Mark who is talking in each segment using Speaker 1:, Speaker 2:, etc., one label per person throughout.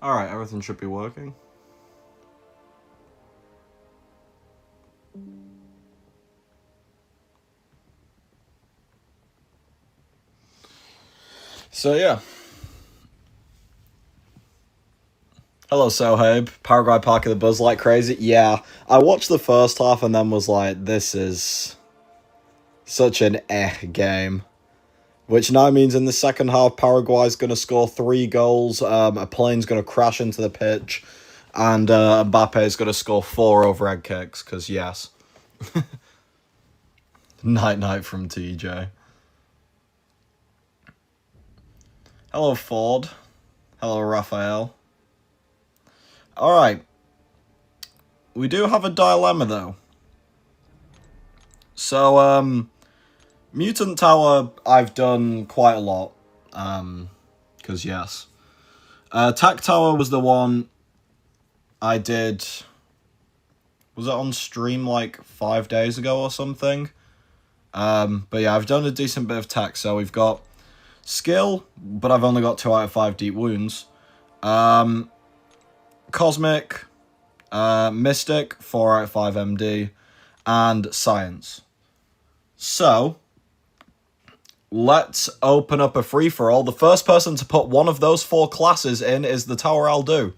Speaker 1: Alright, everything should be working. So yeah. Hello, Sohaib. Paraguay Park of the Buzz like crazy. Yeah, I watched the first half and then was like, this is such an game. Which now means in the second half, Paraguay's going to score 3 goals, a plane's going to crash into the pitch, and Mbappe's going to score 4 overhead kicks, because yes. Night from TJ. Hello, Ford. Hello, Raphael. Alright. We do have a dilemma, though. So, Mutant Tower, I've done quite a lot. Because, yes. Tac Tower was the one I did... Was it on stream, like, 5 days ago or something? But yeah, I've done a decent bit of tech. So we've got skill, but I've only got 2 out of 5 deep wounds. Cosmic, Mystic, 4 out of 5 MD, and Science. So, let's open up a free-for-all. The first person to put one of those 4 classes in is the tower I'll do.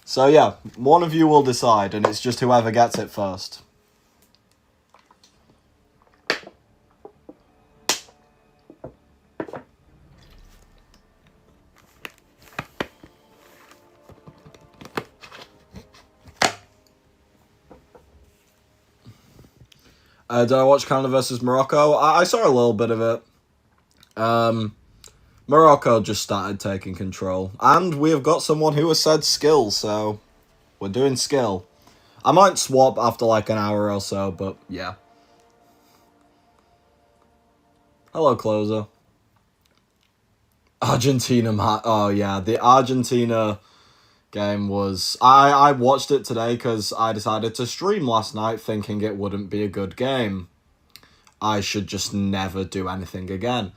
Speaker 1: So yeah, one of you will decide, and it's just whoever gets it first. Did I watch Canada versus Morocco? I saw a little bit of it. Morocco just started taking control. And we have got someone who has said skill, so we're doing skill. I might swap after like an hour or so, but yeah. Hello, Closer. Argentina, oh yeah, the Argentina game was... I watched it today because I decided to stream last night thinking it wouldn't be a good game. I should just never do anything again.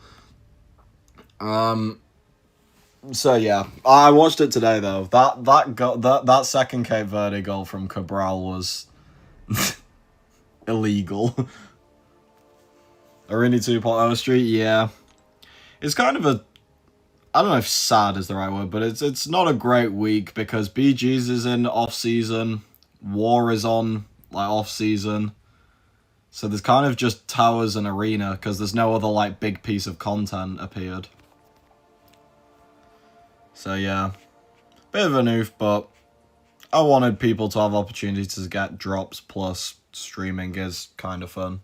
Speaker 1: So yeah, I watched it today though. That second Cape Verde goal from Cabral was illegal. Arini 2.0 Street, yeah. It's kind of a... I don't know if sad is the right word, but it's not a great week because BG's is in off-season, War is on, like, off-season. So there's kind of just Towers and Arena because there's no other, like, big piece of content appeared. So, yeah. Bit of a noof, but I wanted people to have opportunities to get drops, plus streaming is kind of fun.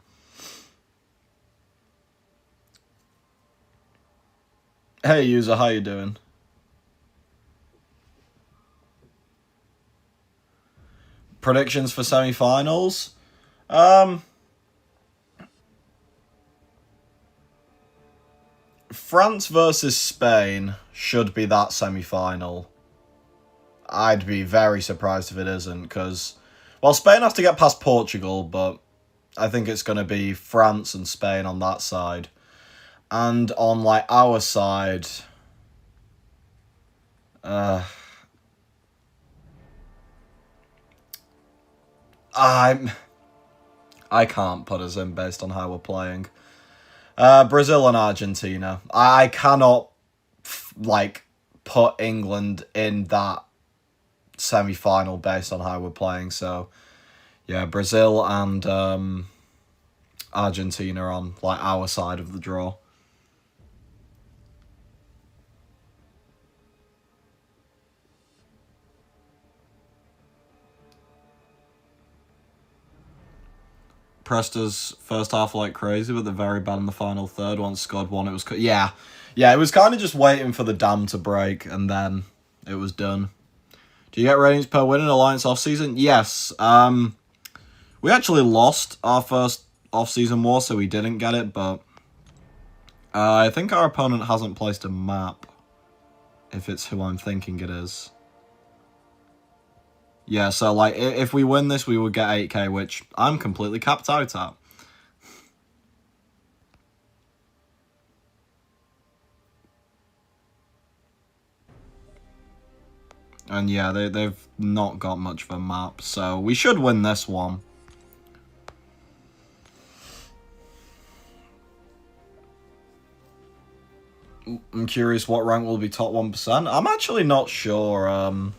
Speaker 1: Hey, user, how you doing? Predictions for semi-finals? France versus Spain should be that semi-final. I'd be very surprised if it isn't, because... Well, Spain have to get past Portugal, but I think it's going to be France and Spain on that side. And on, like, our side... I can't put us in based on how we're playing. Brazil and Argentina. I cannot, like, put England in that semi-final based on how we're playing. So, yeah, Brazil and Argentina on, like, our side of the draw. Presta's first half like crazy, but they're very bad in the final third. Once scored one, it was... Yeah, it was kind of just waiting for the dam to break, and then it was done. Do you get ratings per win in Alliance off-season? Yes. We actually lost our first off-season war, so we didn't get it, but... I think our opponent hasn't placed a map, if it's who I'm thinking it is. Yeah, so, like, if we win this, we would get 8k, which I'm completely capped out at. And yeah, they've not got much of a map, so we should win this one. I'm curious what rank will be top 1%. I'm actually not sure,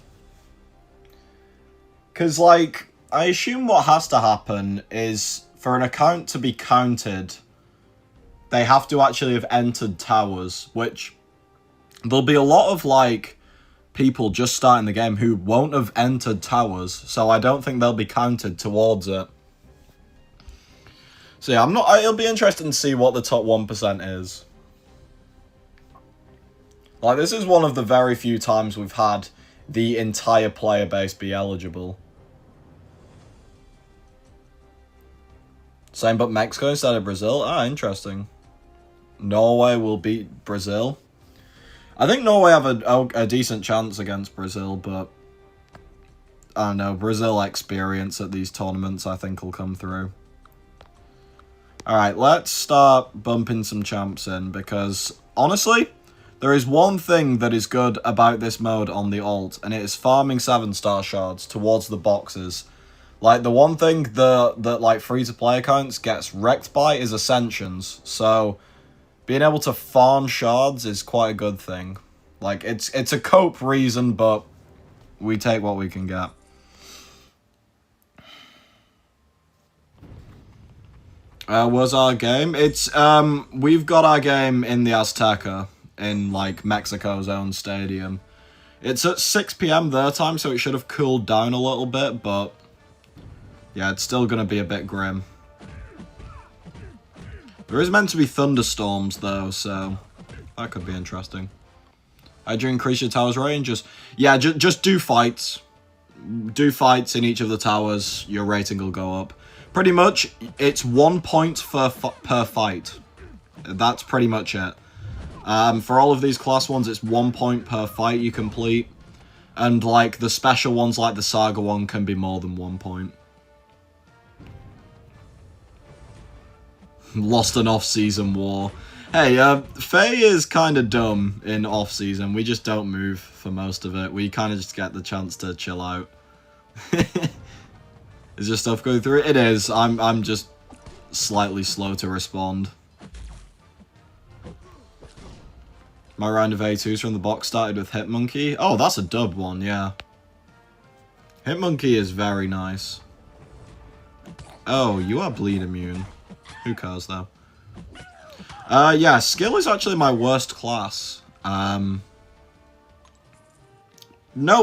Speaker 1: because, like, I assume what has to happen is for an account to be counted, they have to actually have entered towers, which there'll be a lot of, like, people just starting the game who won't have entered towers, so I don't think they'll be counted towards it. So yeah, it'll be interesting to see what the top 1% is. Like, this is one of the very few times we've had the entire player base be eligible. Same but Mexico instead of Brazil? Ah, interesting. Norway will beat Brazil. I think Norway have a decent chance against Brazil, but I don't know, Brazil experience at these tournaments I think will come through. Alright, let's start bumping some champs in, because honestly, there is one thing that is good about this mode on the alt, and it is farming 7-star shards towards the boxes. Like, the one thing that like, free-to-play accounts gets wrecked by is Ascensions, so being able to farm shards is quite a good thing. Like, it's a cope reason, but we take what we can get. Where's our game? It's, we've got our game in the Azteca, in, like, Mexico's own stadium. It's at 6 PM their time, so it should have cooled down a little bit, but yeah, it's still going to be a bit grim. There is meant to be thunderstorms, though, so that could be interesting. How'd you increase your tower's range? Just do fights. Do fights in each of the towers, your rating will go up. Pretty much, it's 1 point per fight. That's pretty much it. For all of these class ones, it's 1 point per fight you complete. And, like, the special ones, like the Saga one, can be more than 1 point. Lost an off-season war. Hey, Faye is kind of dumb in off-season. We just don't move for most of it. We kind of just get the chance to chill out. Is there stuff going through it? It is. I'm just slightly slow to respond. My round of A2s from the box started with Hitmonkey. Oh, that's a dub one, yeah. Hitmonkey is very nice. Oh, you are bleed immune. Who cares, though? Yeah, skill is actually my worst class. No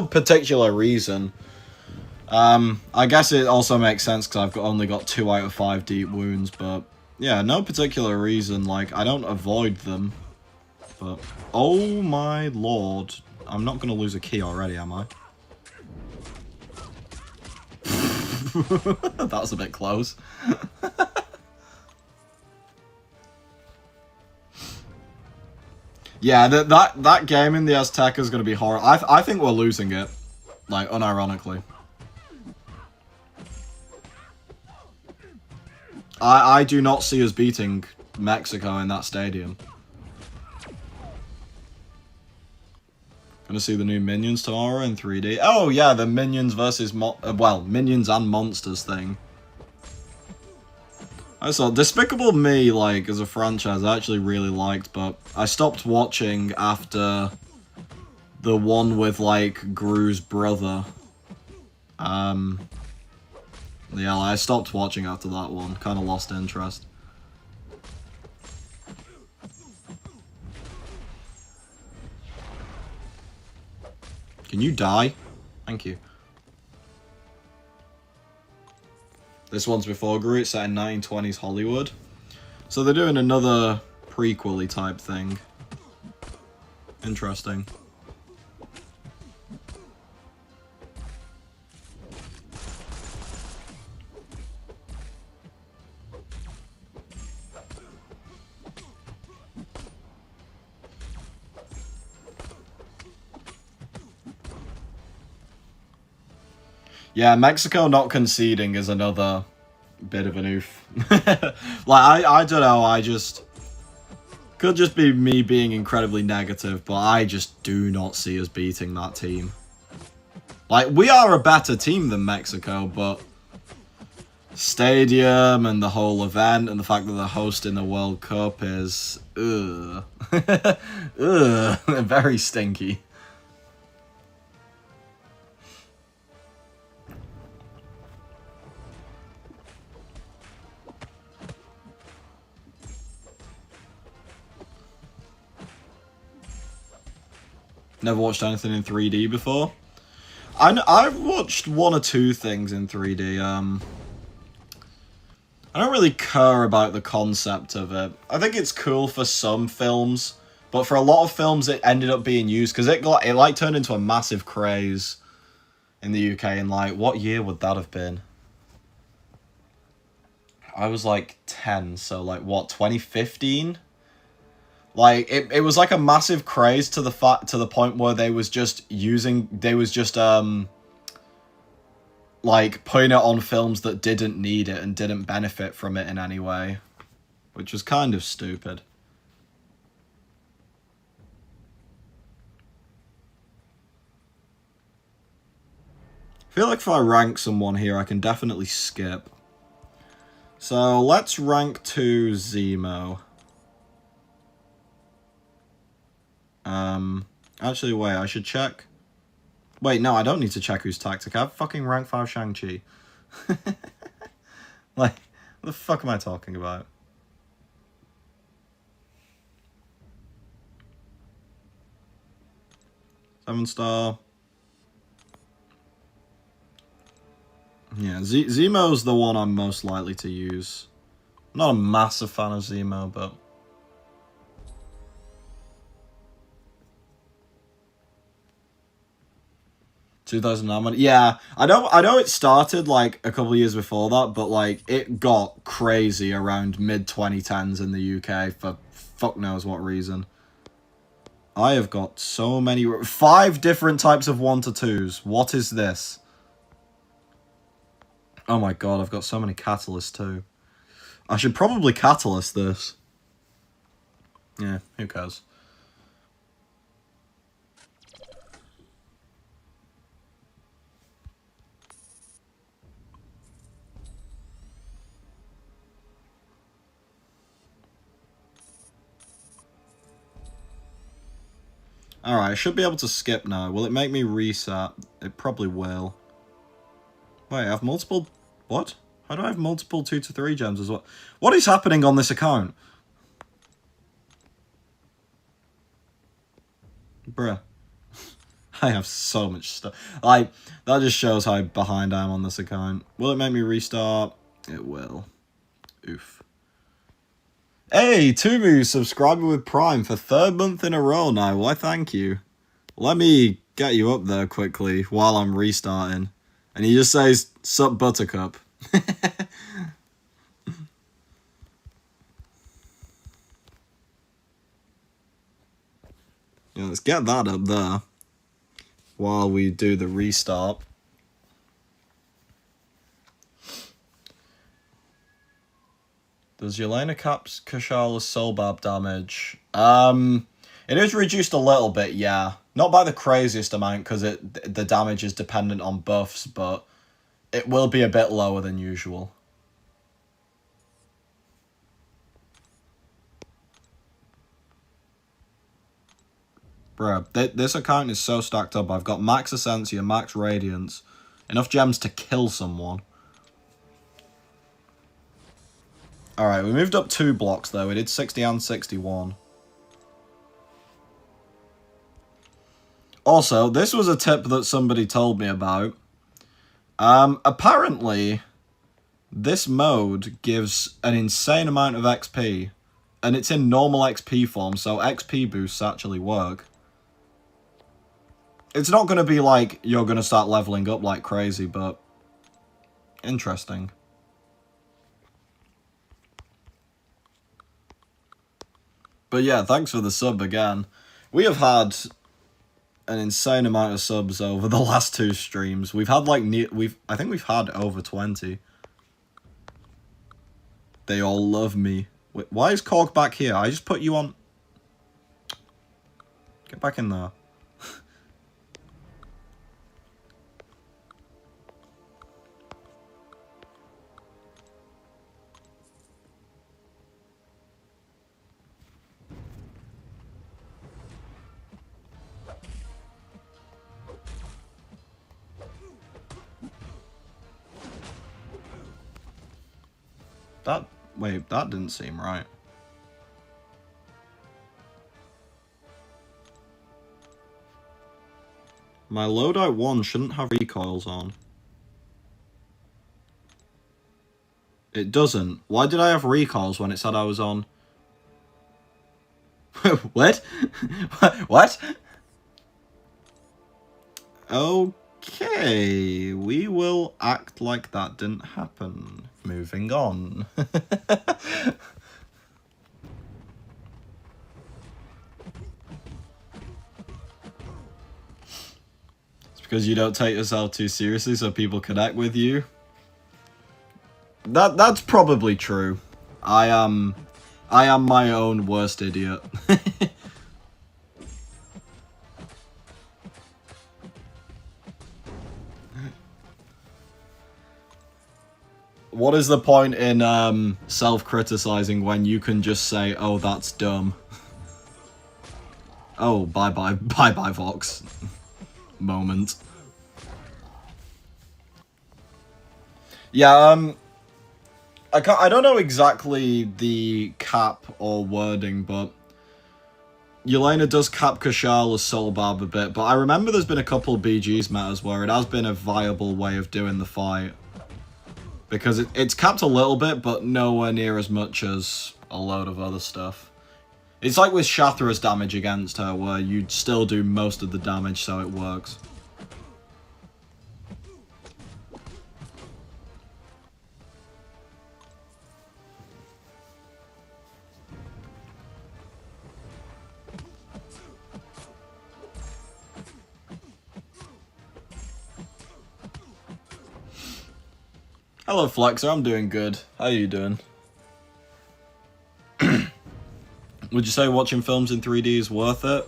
Speaker 1: particular reason. I guess it also makes sense because I've only got 2 out of 5 deep wounds, but yeah, no particular reason. Like, I don't avoid them. But, oh my lord. I'm not going to lose a key already, am I? That was a bit close. Yeah, that game in the Azteca is going to be horrible. I think we're losing it. Like, unironically. I do not see us beating Mexico in that stadium. Gonna see the new Minions tomorrow in 3D. Oh yeah, the Minions versus Minions and Monsters thing. I saw Despicable Me, like, as a franchise, I actually really liked, but I stopped watching after the one with, like, Gru's brother. Yeah, I stopped watching after that one. Kind of lost interest. Can you die? Thank you. This one's before Gru, it's set in 1920s Hollywood. So they're doing another prequel-y type thing. Interesting. Yeah, Mexico not conceding is another bit of an oof. Like, I don't know, I just... Could just be me being incredibly negative, but I just do not see us beating that team. Like, we are a better team than Mexico, but stadium and the whole event and the fact that they're hosting the World Cup is, ugh. Ugh, very stinky. Never watched anything in 3D before. I've watched one or two things in 3D. I don't really care about the concept of it. I think it's cool for some films, but for a lot of films it ended up being used because it like turned into a massive craze in the UK. And like, what year would that have been? I was like 10, so like what, 2015? Like, it was like a massive craze to the point where they was just like putting it on films that didn't need it and didn't benefit from it in any way, which was kind of stupid. I feel like if I rank someone here, I can definitely skip. So let's rank to Zemo. Actually, wait, I should check. Wait, no, I don't need to check who's tactic. I have fucking rank 5 Shang-Chi. Like, what the fuck am I talking about? Seven-star. Yeah, Zemo's the one I'm most likely to use. I'm not a massive fan of Zemo, but... 2009. Yeah, I know it started like a couple of years before that, but like it got crazy around mid-2010s in the UK for fuck knows what reason. I have got so many... 5 different types of 1 to 2s. What is this? Oh my god, I've got so many catalysts too. I should probably catalyst this. Yeah, who cares? Alright, I should be able to skip now. Will it make me reset? It probably will. Wait, I have multiple... What? How do I have multiple 2 to 3 gems as well? What is happening on this account? Bruh. I have so much stuff. Like, that just shows how behind I am on this account. Will it make me restart? It will. Oof. Hey, Tumu, subscriber with Prime for 3rd month in a row now. Why, thank you. Let me get you up there quickly while I'm restarting. And he just says, sup buttercup. Yeah, let's get that up there while we do the restart. Does Yelena Cap's Kashala's soul barb damage? It is reduced a little bit, yeah. Not by the craziest amount, because the damage is dependent on buffs, but it will be a bit lower than usual. Bruh, this account is so stacked up. I've got max Essentia, max Radiance, enough gems to kill someone. Alright, we moved up 2 blocks though. We did 60 and 61. Also, this was a tip that somebody told me about. Apparently, this mode gives an insane amount of XP. And it's in normal XP form, so XP boosts actually work. It's not going to be like you're going to start leveling up like crazy, but interesting. But yeah, thanks for the sub again. We have had an insane amount of subs over the last 2 streams. We've had like I think we've had over 20. They all love me. Wait, why is Cork back here? I just put you on. Get back in there. Wait, that didn't seem right. My loadout 1 shouldn't have recoils on. It doesn't. Why did I have recoils when it said I was on? What? What? Okay, we will act like that didn't happen. Moving on. It's because you don't take yourself too seriously so people connect with you. That's probably true. I am my own worst idiot. What is the point in self-criticizing when you can just say, "Oh, that's dumb." Oh, bye-bye Vox. Moment. Yeah, I don't know exactly the cap or wording, but Yelena does cap Kashal as Soul Barb a bit, but I remember there's been a couple of BG's metas where it has been a viable way of doing the fight. Because it's capped a little bit, but nowhere near as much as a load of other stuff. It's like with Shathra's damage against her, where you'd still do most of the damage, so it works. Hello, Flexer. I'm doing good. How are you doing? Would you say watching films in 3D is worth it?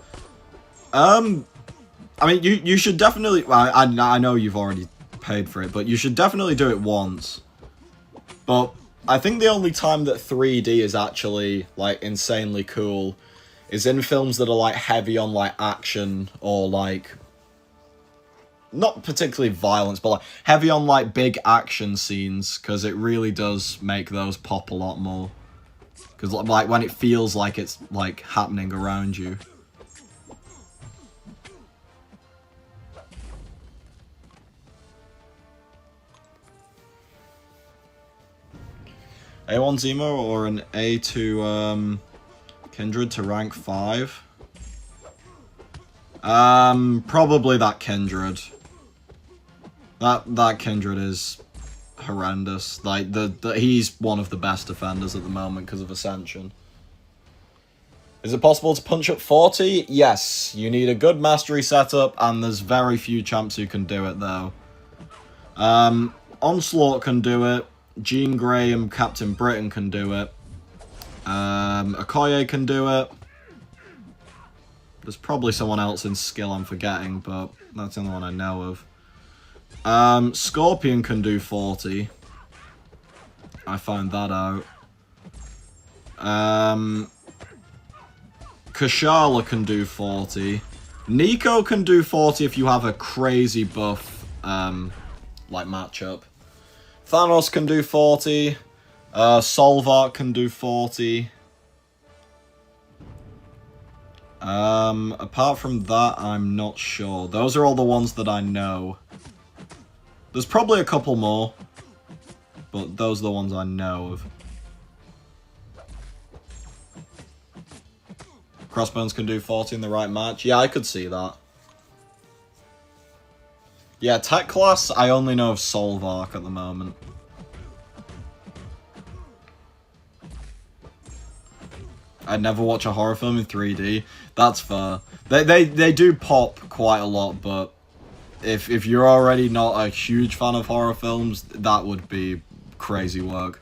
Speaker 1: I mean, you should definitely... Well, I know you've already paid for it, but you should definitely do it once. But I think the only time that 3D is actually, like, insanely cool is in films that are, like, heavy on, like, action or, like... Not particularly violence, but like heavy on like big action scenes, because it really does make those pop a lot more. Because like when it feels like it's like happening around you. A1 Zemo or an A2 Kindred to rank 5? Probably that Kindred. That Kindred is horrendous. Like he's one of the best defenders at the moment because of Ascension. Is it possible to punch up 40? Yes. You need a good mastery setup, and there's very few champs who can do it though. Onslaught can do it. Jean Grey and Captain Britain can do it. Okoye can do it. There's probably someone else in skill I'm forgetting, but that's the only one I know of. Scorpion can do 40. I found that out. Kashala can do 40. Nico can do 40 if you have a crazy buff, like matchup. Thanos can do 40. Solvark can do 40. Apart from that, I'm not sure. Those are all the ones that I know. There's probably a couple more, but those are the ones I know of. Crossbones can do 40 in the right match. Yeah, I could see that. Yeah, tech class, I only know of Solvark at the moment. I'd never watch a horror film in 3D. That's fair. They do pop quite a lot, but if you're already not a huge fan of horror films, that would be crazy work.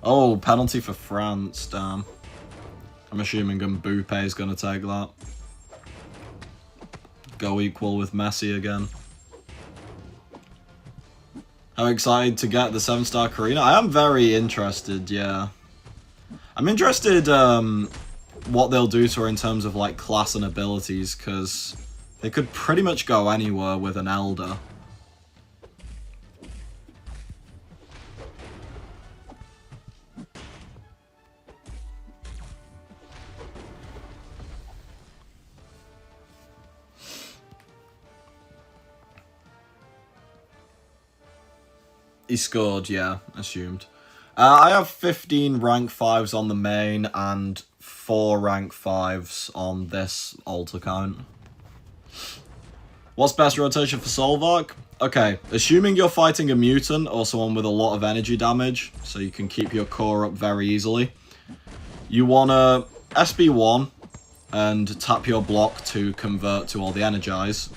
Speaker 1: Oh, penalty for France, damn. I'm assuming Mbappe is going to take that. Go equal with Messi again. How excited to get the 7-star Karina? I am very interested, yeah. I'm interested, what they'll do to her in terms of like class and abilities, because they could pretty much go anywhere with an Elder. He scored, yeah, assumed. I have 15 rank 5s on the main and 4 rank 5s on this alt account. What's best rotation for Solvark? Okay, assuming you're fighting a mutant or someone with a lot of energy damage, so you can keep your core up very easily, you want to SB1 and tap your block to convert to all the energize.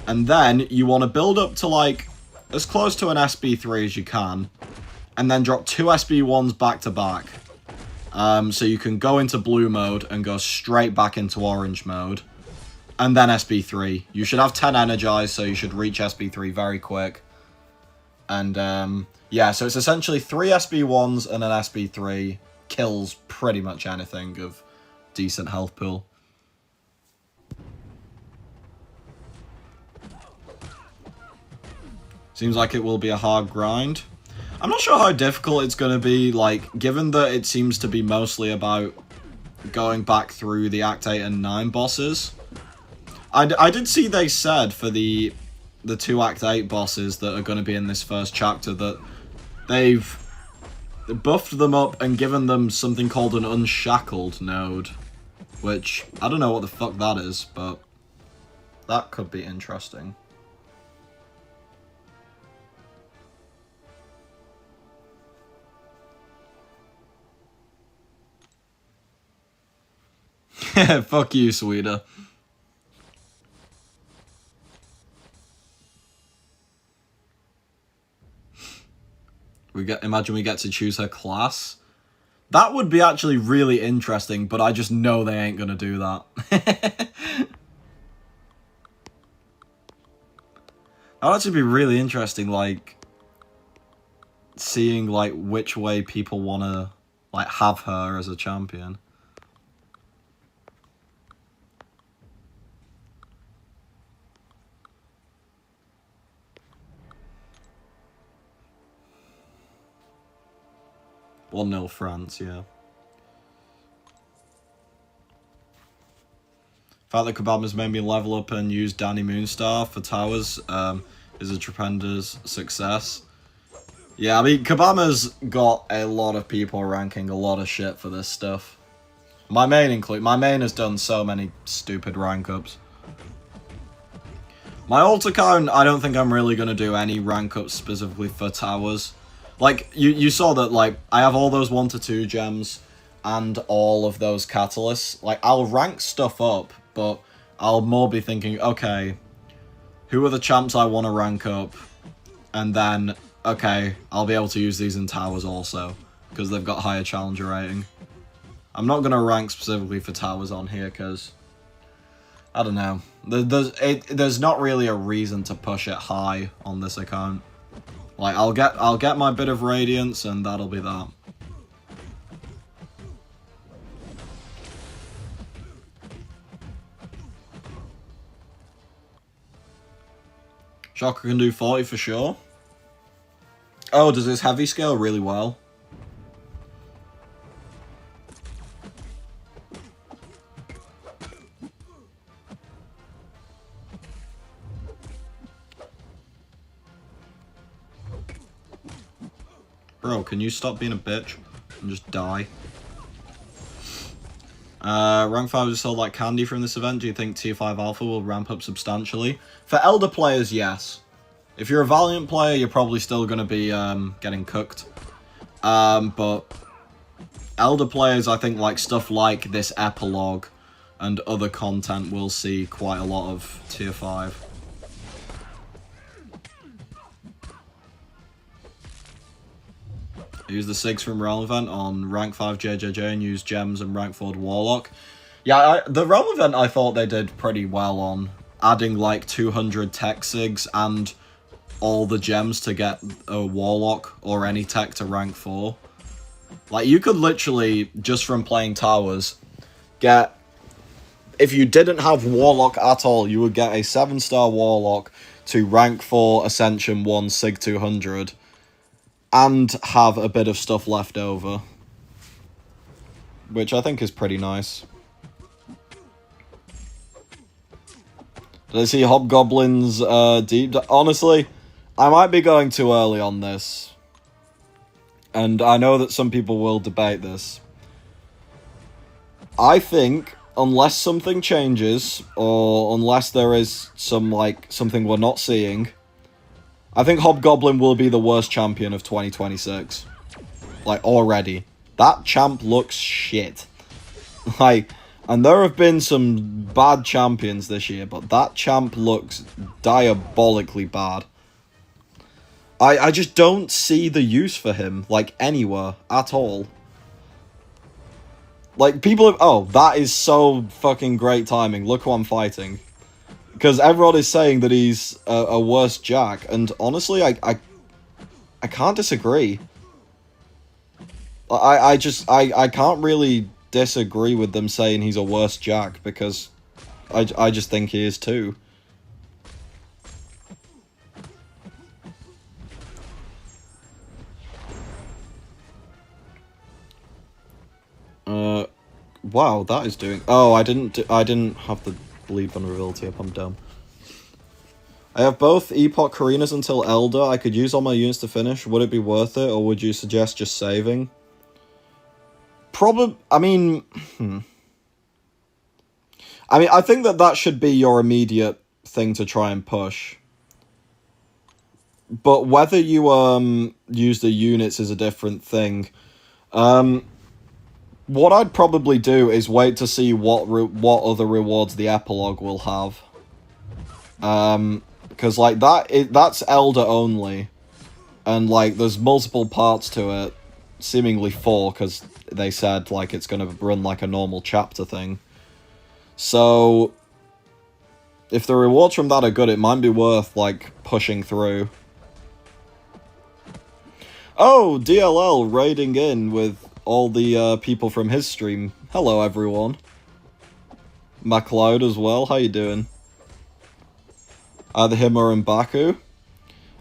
Speaker 1: And then you want to build up to like as close to an SB3 as you can, and then drop 2 SB1s back to back. So you can go into blue mode and go straight back into orange mode. And then SB3. You should have 10 energized, so you should reach SB3 very quick. And yeah, so it's essentially 3 SB1s and an SB3 kills pretty much anything of decent health pool. Seems like it will be a hard grind. I'm not sure how difficult it's going to be, like, given that it seems to be mostly about going back through the Act 8 and 9 bosses. I did see they said for the 2 Act 8 bosses that are going to be in this first chapter that they've buffed them up and given them something called an Unshackled node. Which, I don't know what the fuck that is, but that could be interesting. Fuck you, Sweeter. Imagine we get to choose her class. That would be actually really interesting, but I just know they ain't gonna do that. That would actually be really interesting, like, seeing, like, which way people wanna, like, have her as a champion. Well, 1-0 France, yeah. The fact that Kabama's made me level up and use Danny Moonstar for towers is a tremendous success. Yeah, I mean, Kabama's got a lot of people ranking a lot of shit for this stuff. My main has done so many stupid rank ups. My alt account, I don't think I'm really going to do any rank ups specifically for towers. Like, you saw that, like, I have all those 1 to 2 gems and all of those catalysts. Like, I'll rank stuff up, but I'll more be thinking, okay, who are the champs I want to rank up? And then, okay, I'll be able to use these in towers also, because they've got higher challenger rating. I'm not going to rank specifically for towers on here, because, I don't know. There's not really a reason to push it high on this account. Like, I'll get my bit of radiance, and that'll be that. Shocker can do 40 for sure. Oh, does this heavy scale really well? Bro, can you stop being a bitch and just die? Rank 5 is sold like candy from this event. Do you think Tier 5 Alpha will ramp up substantially? For Elder players, yes. If you're a Valiant player, you're probably still going to be getting cooked. But Elder players, I think, like stuff like this epilogue and other content will see quite a lot of Tier 5. Use the 6 from Realm event on rank 5 JJJ and use gems and rank 4 Warlock. Yeah, the Realm event I thought they did pretty well on adding like 200 tech sigs and all the gems to get a Warlock or any tech to rank 4. Like, you could literally, just from playing towers, get... If you didn't have Warlock at all, you would get a 7-star Warlock to rank 4 Ascension 1 Sig 200 and have a bit of stuff left over, which I think is pretty nice. Did I see Hobgoblin's deep... Honestly, I might be going too early on this, and I know that some people will debate this. I think, unless something changes, or unless there is something we're not seeing, I think Hobgoblin will be the worst champion of 2026. Like, already. That champ looks shit. Like, and there have been some bad champions this year, but that champ looks diabolically bad. I just don't see the use for him, like, anywhere at all. Like, people have... Oh, that is so fucking great timing. Look who I'm fighting. Because everyone is saying that he's a worse Jack, and honestly, I can't disagree. I can't really disagree with them saying he's a worse Jack, because I just think he is too. Wow, that is doing... Oh, I didn't have the bleed vulnerability up, I'm dumb. I have both Epoch Karinas until Elder. I could use all my units to finish. Would it be worth it, or would you suggest just saving? I mean, I think that should be your immediate thing to try and push. But whether you use the units is a different thing. What I'd probably do is wait to see what other rewards the epilogue will have. Because, like, that's Elder only. And, like, there's multiple parts to it. Seemingly 4, because they said, like, it's going to run like a normal chapter thing. So, if the rewards from that are good, it might be worth, like, pushing through. Oh, DLL raiding in with all the people from his stream. Hello, everyone. MacLeod as well, how you doing? Either him or M'Baku.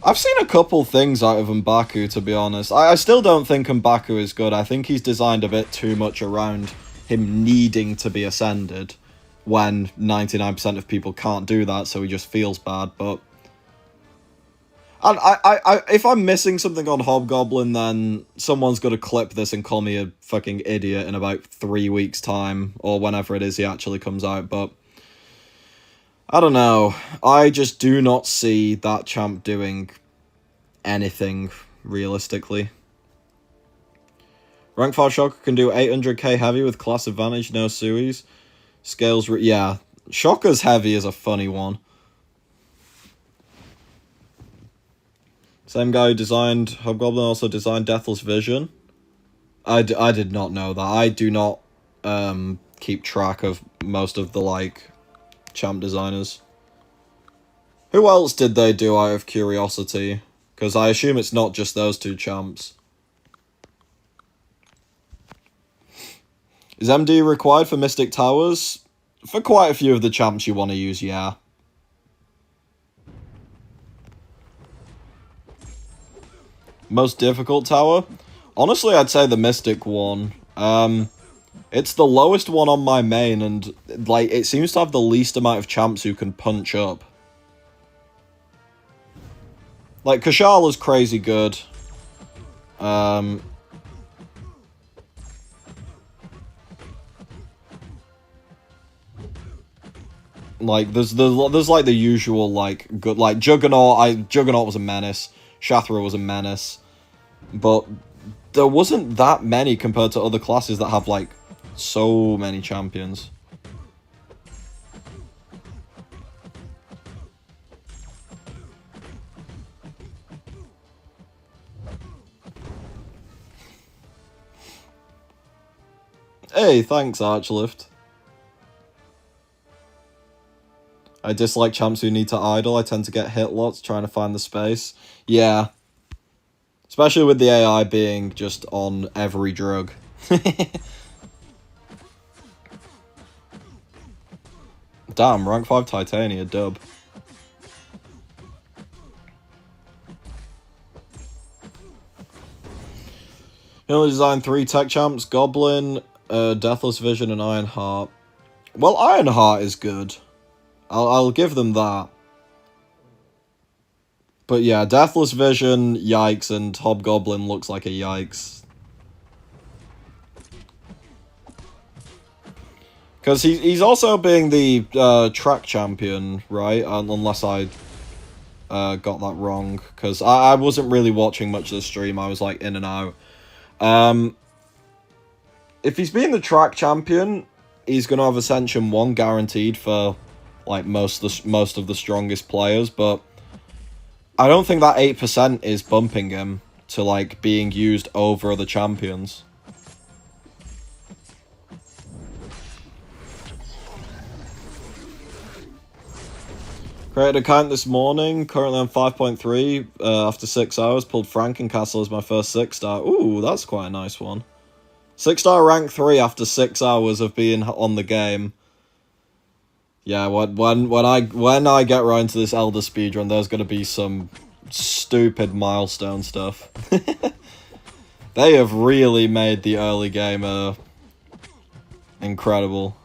Speaker 1: I've seen a couple things out of M'Baku, to be honest. I still don't think M'Baku is good. I think he's designed a bit too much around him needing to be ascended, when 99% of people can't do that, so he just feels bad, but... And if I'm missing something on Hobgoblin, then someone's got to clip this and call me a fucking idiot in about 3 weeks' time, or whenever it is he actually comes out, but... I don't know. I just do not see that champ doing anything, realistically. Rank 5 Shocker can do 800k heavy with class advantage, no suis. Scales... yeah, Shocker's heavy is a funny one. Same guy who designed Hobgoblin also designed Deathless Vision. I did not know that. I do not keep track of most of the, like, champ designers. Who else did they do out of curiosity? Because I assume it's not just those two champs. Is MD required for Mystic Towers? For quite a few of the champs you want to use, yeah. Most difficult tower? Honestly, I'd say the Mystic one. It's the lowest one on my main, and, like, it seems to have the least amount of champs who can punch up. Like, Kashala's crazy good. Like, there's like the usual, like, good, like, Juggernaut was a menace. Shathra was a menace. But there wasn't that many compared to other classes that have, like, so many champions. Hey, thanks, Archlift. I dislike champs who need to idle. I tend to get hit lots trying to find the space. Yeah. Especially with the AI being just on every drug. Damn, rank 5 Titania, dub. He only designed 3 tech champs, Goblin, Deathless Vision, and Ironheart. Well, Ironheart is good. I'll give them that. But yeah, Deathless Vision, yikes, and Hobgoblin looks like a yikes. Because he's also being the track champion, right? Unless I got that wrong. Because I wasn't really watching much of the stream. I was like in and out. If he's being the track champion, he's going to have Ascension 1 guaranteed for like most of the strongest players, but I don't think that 8% is bumping him to like being used over the champions. Created a count this morning, currently on 5.3 after 6 hours, pulled Frankencastle as my first 6-star. Ooh, that's quite a nice one. 6-star rank 3 after 6 hours of being on the game. Yeah, when I get right into this Elder speedrun, there's gonna be some stupid milestone stuff. They have really made the early game incredible.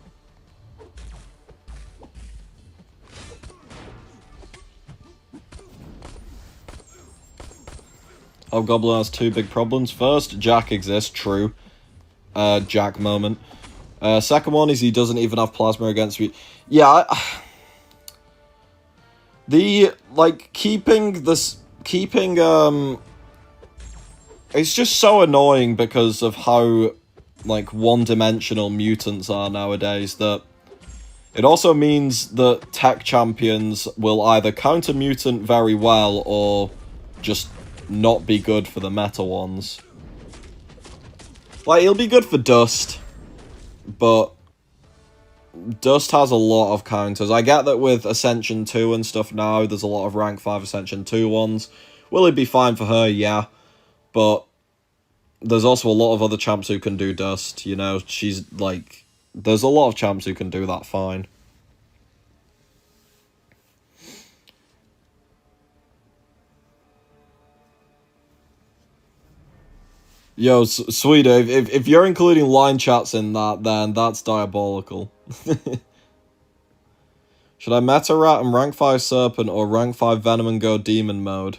Speaker 1: Hobgoblin has 2 big problems. First, Jack exists, true. Jack moment. Second one is he doesn't even have plasma against me. Yeah, it's just so annoying because of how, like, one-dimensional mutants are nowadays, that it also means that tech champions will either counter mutant very well or just not be good for the meta ones. Like, he'll be good for Dust, but Dust has a lot of counters. I get that with Ascension 2 and stuff now, there's a lot of rank 5 Ascension 2 ones. Will it be fine for her? Yeah. But there's also a lot of other champs who can do Dust, you know? She's, like... There's a lot of champs who can do that fine. Yo, Sweeto, if you're including line chats in that, then that's diabolical. Should I meta rat and rank 5 Serpent or rank 5 Venom and go Demon mode?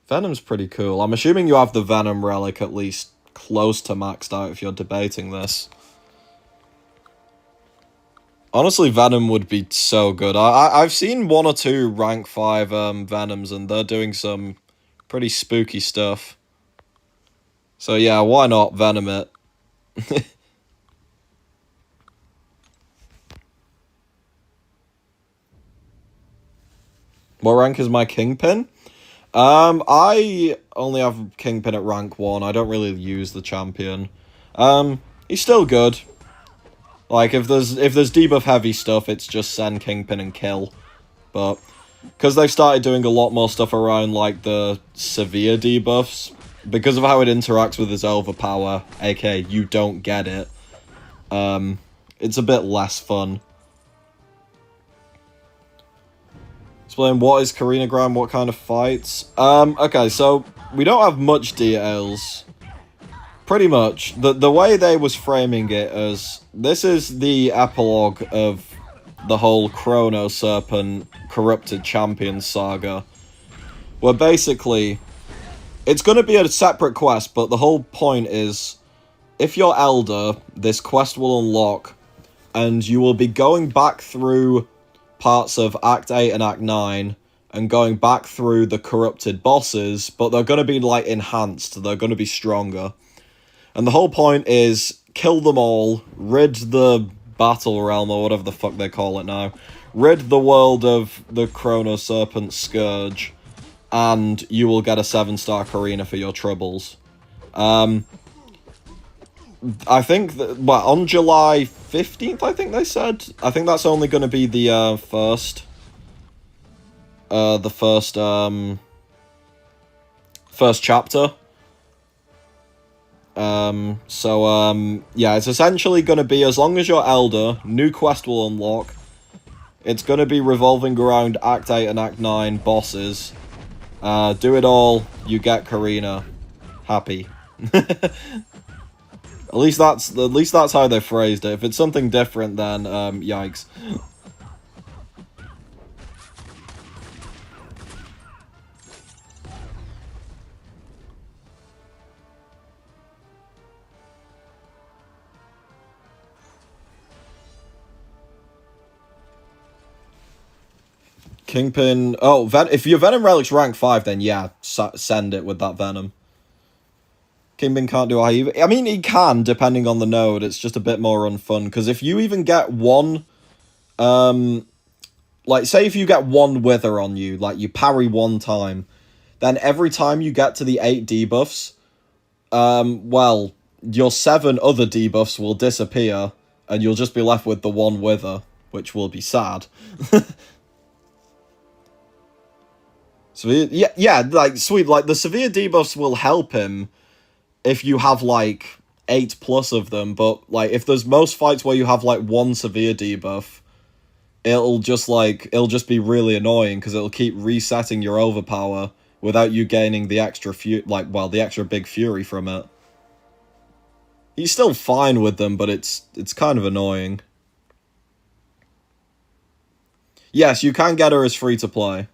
Speaker 1: Venom's pretty cool. I'm assuming you have the Venom relic at least close to maxed out if you're debating this. Honestly, Venom would be so good. I've seen 1 or 2 rank 5 Venoms, and they're doing some pretty spooky stuff. So yeah, why not Venom it? What rank is my Kingpin? I only have Kingpin at rank 1. I don't really use the champion. He's still good. Like, if there's debuff heavy stuff, it's just send Kingpin and kill. But because they've started doing a lot more stuff around, like, the severe debuffs, because of how it interacts with his overpower, aka you don't get it, it's a bit less fun. Explain what is Karinagram, what kind of fights? Okay, so we don't have much details. Pretty much. The way they was framing it as, this is the epilogue of the whole Chrono Serpent Corrupted Champions saga. Where basically, it's going to be a separate quest, but the whole point is, if you're Elder, this quest will unlock, and you will be going back through parts of Act 8 and Act 9, and going back through the corrupted bosses, but they're going to be, like, enhanced, they're going to be stronger. And the whole point is, kill them all, rid the Battle Realm, or whatever the fuck they call it now, rid the world of the Chrono Serpent Scourge, and you will get a 7-star Karina for your troubles. I think that, well, on July 15th, I think they said. I think that's only going to be the first chapter. Yeah, it's essentially going to be, as long as you're Elder, new quest will unlock. It's going to be revolving around Act 8 and Act 9 bosses. Do it all, you get Karina. Happy. At least that's how they phrased it. If it's something different, then yikes. Kingpin. Oh, if your Venom Relic's rank 5, then yeah, send it with that Venom. Kingpin can't do IV. I mean, he can, depending on the node. It's just a bit more unfun. Because if you even get one... like, say if you get one Wither on you, like, you parry one time, then every time you get to the 8 debuffs, well, your 7 other debuffs will disappear, and you'll just be left with the one Wither, which will be sad. So, yeah, like, sweet, like, the severe debuffs will help him if you have, like, 8+ of them, but, like, if there's most fights where you have, like, one severe debuff, it'll just be really annoying, because it'll keep resetting your overpower without you gaining the extra the extra big fury from it. He's still fine with them, but it's kind of annoying. Yes, you can get her as free to play.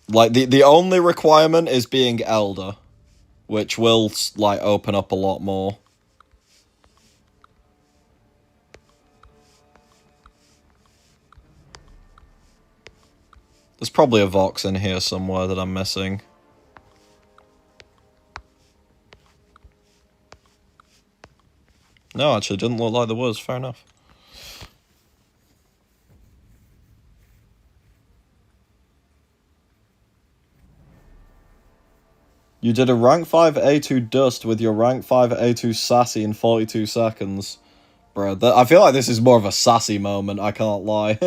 Speaker 1: Like, the only requirement is being Elder, which will, like, open up a lot more. There's probably a Vox in here somewhere that I'm missing. No, actually, it didn't look like there was. Fair enough. You did a rank 5 A2 Dust with your rank 5 A2 Sassy in 42 seconds. Bro, I feel like this is more of a sassy moment, I can't lie.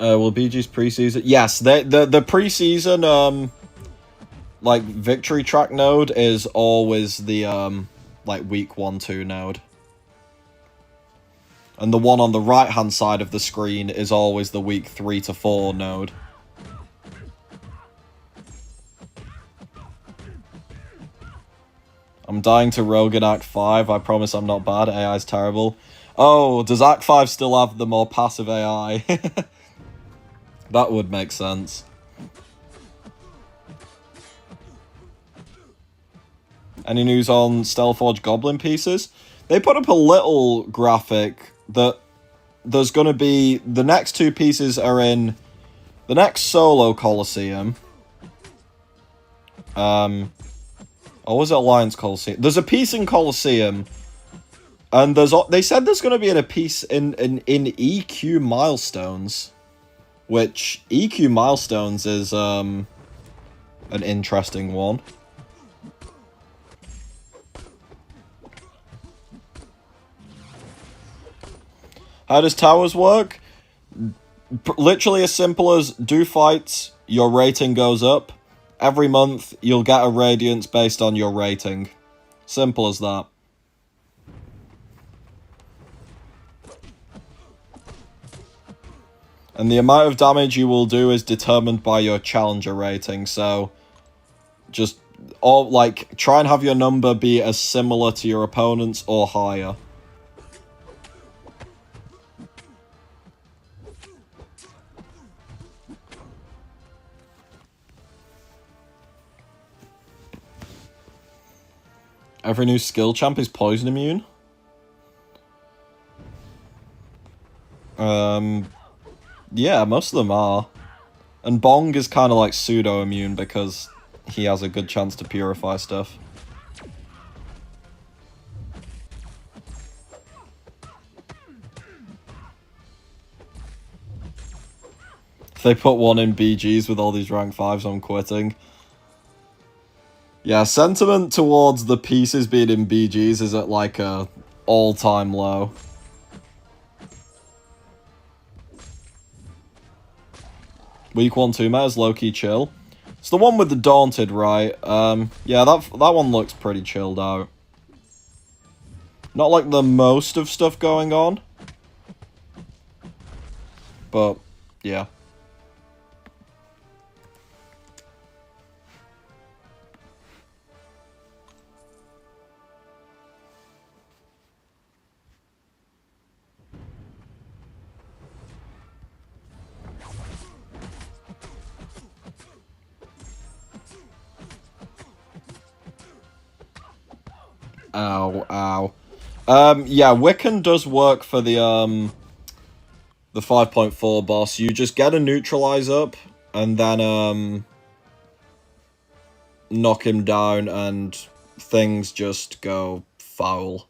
Speaker 1: Will BG's preseason? Yes, the preseason, like, victory track node is always the, like, week 1-2 node. And the one on the right-hand side of the screen is always the week 3-4 node. I'm dying to Rogue in Act 5. I promise I'm not bad. AI's terrible. Oh, does Act 5 still have the more passive AI? That would make sense. Any news on Steelforge Goblin pieces? They put up a little graphic that there's going to be... The next 2 pieces are in the next solo Coliseum. Or was it Alliance Coliseum? There's a piece in Coliseum. And they said there's going to be a piece in EQ Milestones. Which, EQ Milestones is an interesting one. How does Towers work? Literally as simple as do fights, your rating goes up. Every month, you'll get a Radiance based on your rating. Simple as that. And the amount of damage you will do is determined by your challenger rating, so just try and have your number be as similar to your opponent's or higher. Every new skill champ is poison immune? Yeah, most of them are. And Bong is kind of like pseudo-immune because he has a good chance to purify stuff. If they put one in BGs with all these rank 5s, I'm quitting. Yeah, sentiment towards the pieces being in BGs is at like a all-time low. Week 1-2 meta's low-key chill. It's the one with the Daunted, right? Yeah, that one looks pretty chilled out. Not like the most of stuff going on. But, yeah. Ow, ow. Yeah, Wiccan does work for the 5.4 boss. You just get a neutralize up, and then, knock him down, and things just go foul.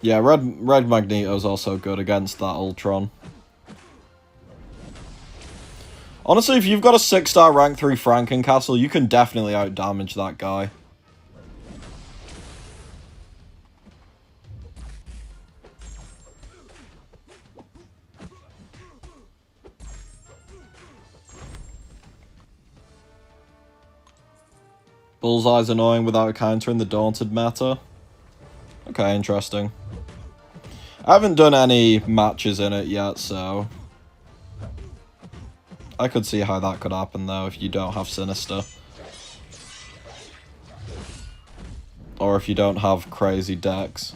Speaker 1: Yeah, Red Magneto's also good against that Ultron. Honestly, if you've got a 6-star rank 3 Frankencastle, you can definitely outdamage that guy. Bullseye's annoying without countering the Daunted meta. Okay, interesting. I haven't done any matches in it yet, so I could see how that could happen, though, if you don't have Sinister. Or if you don't have crazy decks.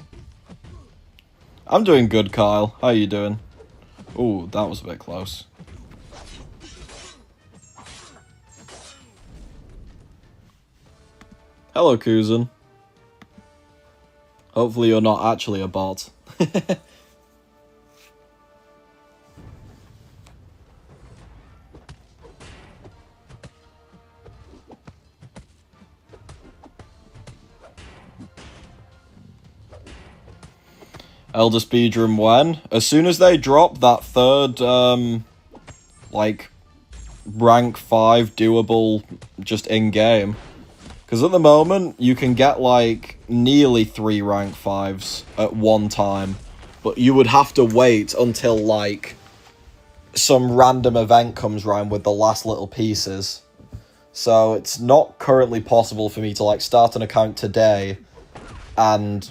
Speaker 1: I'm doing good, Kyle. How you doing? Ooh, that was a bit close. Hello, Kuzan. Hopefully you're not actually a bot. Elder Speedrun when? As soon as they drop that third, like, rank 5 doable just in-game. Because at the moment, you can get, like, nearly 3 rank 5s at one time. But you would have to wait until, like, some random event comes around with the last little pieces. So it's not currently possible for me to, like, start an account today and,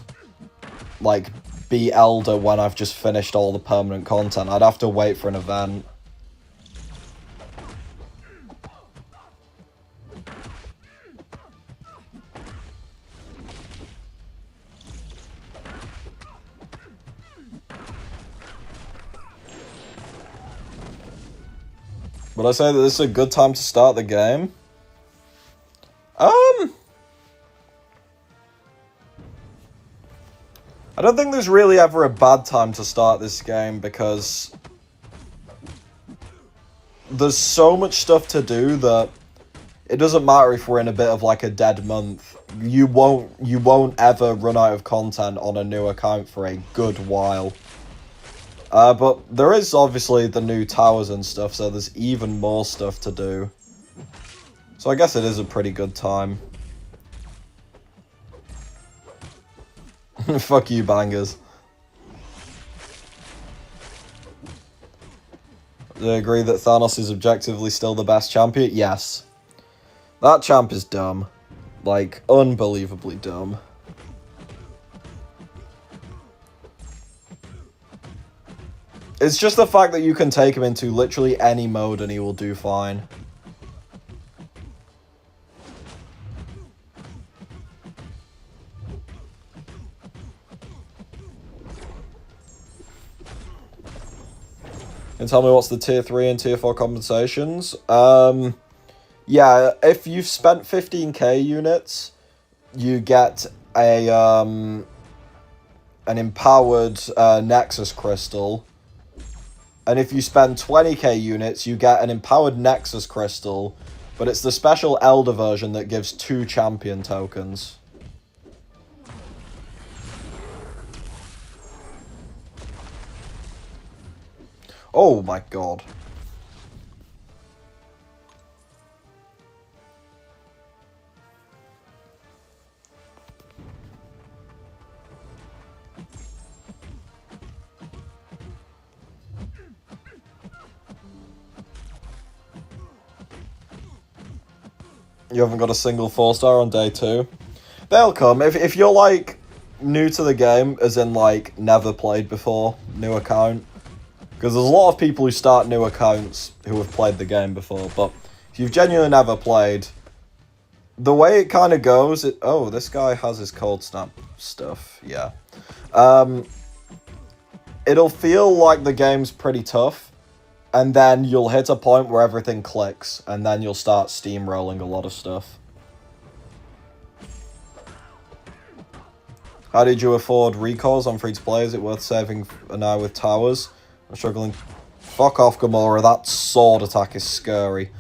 Speaker 1: like, be Elder when I've just finished all the permanent content. I'd have to wait for an event. Would I say that this is a good time to start the game? I don't think there's really ever a bad time to start this game because there's so much stuff to do that it doesn't matter if we're in a bit of like a dead month. You won't ever run out of content on a new account for a good while. But there is obviously the new towers and stuff, so there's even more stuff to do. So I guess it is a pretty good time. Fuck you, bangers. Do you agree that Thanos is objectively still the best champion? Yes. That champ is dumb. Like, unbelievably dumb. It's just the fact that you can take him into literally any mode and he will do fine. And tell me what's the tier 3 and tier 4 compensations? Yeah, if you've spent 15k units, you get a an empowered Nexus Crystal. And if you spend 20k units, you get an empowered Nexus Crystal But it's the special Elder version that gives 2 champion tokens. Oh my god. You haven't got a single 4-star on day 2? They'll come. If you're, like, new to the game, as in, like, never played before, new account. Because there's a lot of people who start new accounts who have played the game before, but if you've genuinely never played, the way it kind of goes... Oh, this guy has his cold snap stuff, yeah. It'll feel like the game's pretty tough, and then you'll hit a point where everything clicks, and then you'll start steamrolling a lot of stuff. How did you afford recalls on free-to-play? Is it worth saving now with towers? I'm struggling. Fuck off, Gamora. That sword attack is scary.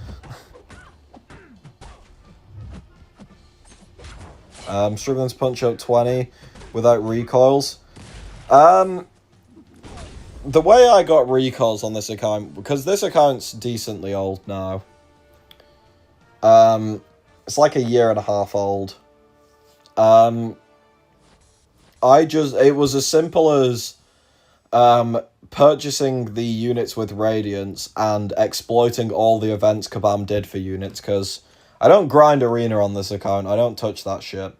Speaker 1: I'm struggling to punch up 20 without recoils. The way I got recoils on this account, because this account's decently old now. It's like a 1.5 years old. It was as simple as purchasing the units with Radiance and exploiting all the events Kabam did for units, because I don't grind Arena on this account. I don't touch that shit.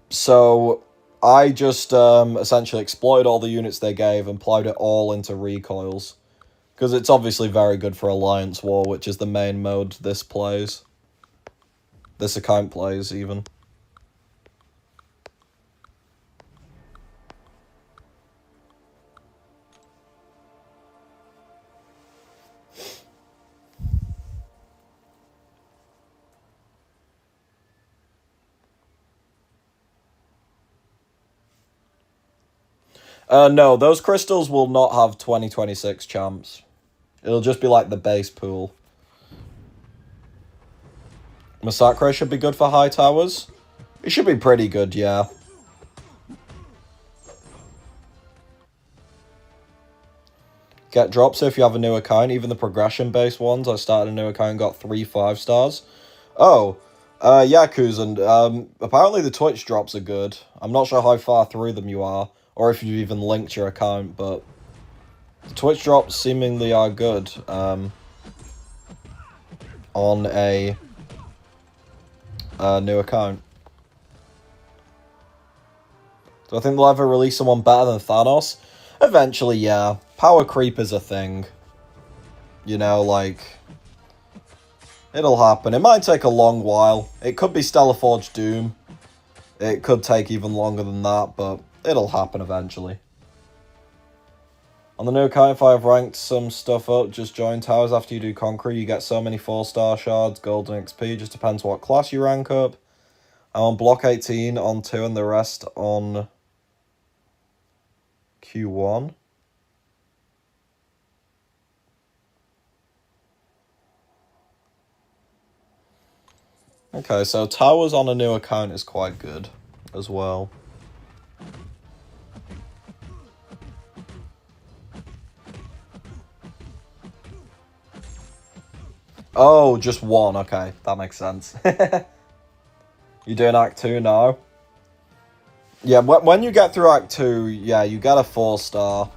Speaker 1: So I just essentially exploited all the units they gave and plowed it all into recoils. Because it's obviously very good for Alliance War, which is the main mode this plays. This account plays, even. No, those crystals will not have 2026 champs. It'll just be like the base pool. Massacre should be good for high towers. It should be pretty good, yeah. Get drops if you have a new account. Even the progression-based ones. I started a new account and got 3 5-stars. Oh, yeah, Kuzan. Apparently the Twitch drops are good. I'm not sure how far through them you are, or if you've even linked your account, but the Twitch drops seemingly are good. On a new account. Do I think they'll ever release someone better than Thanos? Eventually, yeah. Power creep is a thing. You know, like... It'll happen. It might take a long while. It could be Stellaforge Doom. It could take even longer than that, but it'll happen eventually. On the new account, if I've ranked some stuff up, just join towers after you do Conqueror. You get so many 4-star shards, gold and XP. Just depends what class you rank up. I'm on block 18 on 2 and the rest on Q1. Okay, so towers on a new account is quite good as well. Oh, just 1. Okay, that makes sense. You doing Act 2 now? Yeah, when you get through Act 2, yeah, you get a 4-star.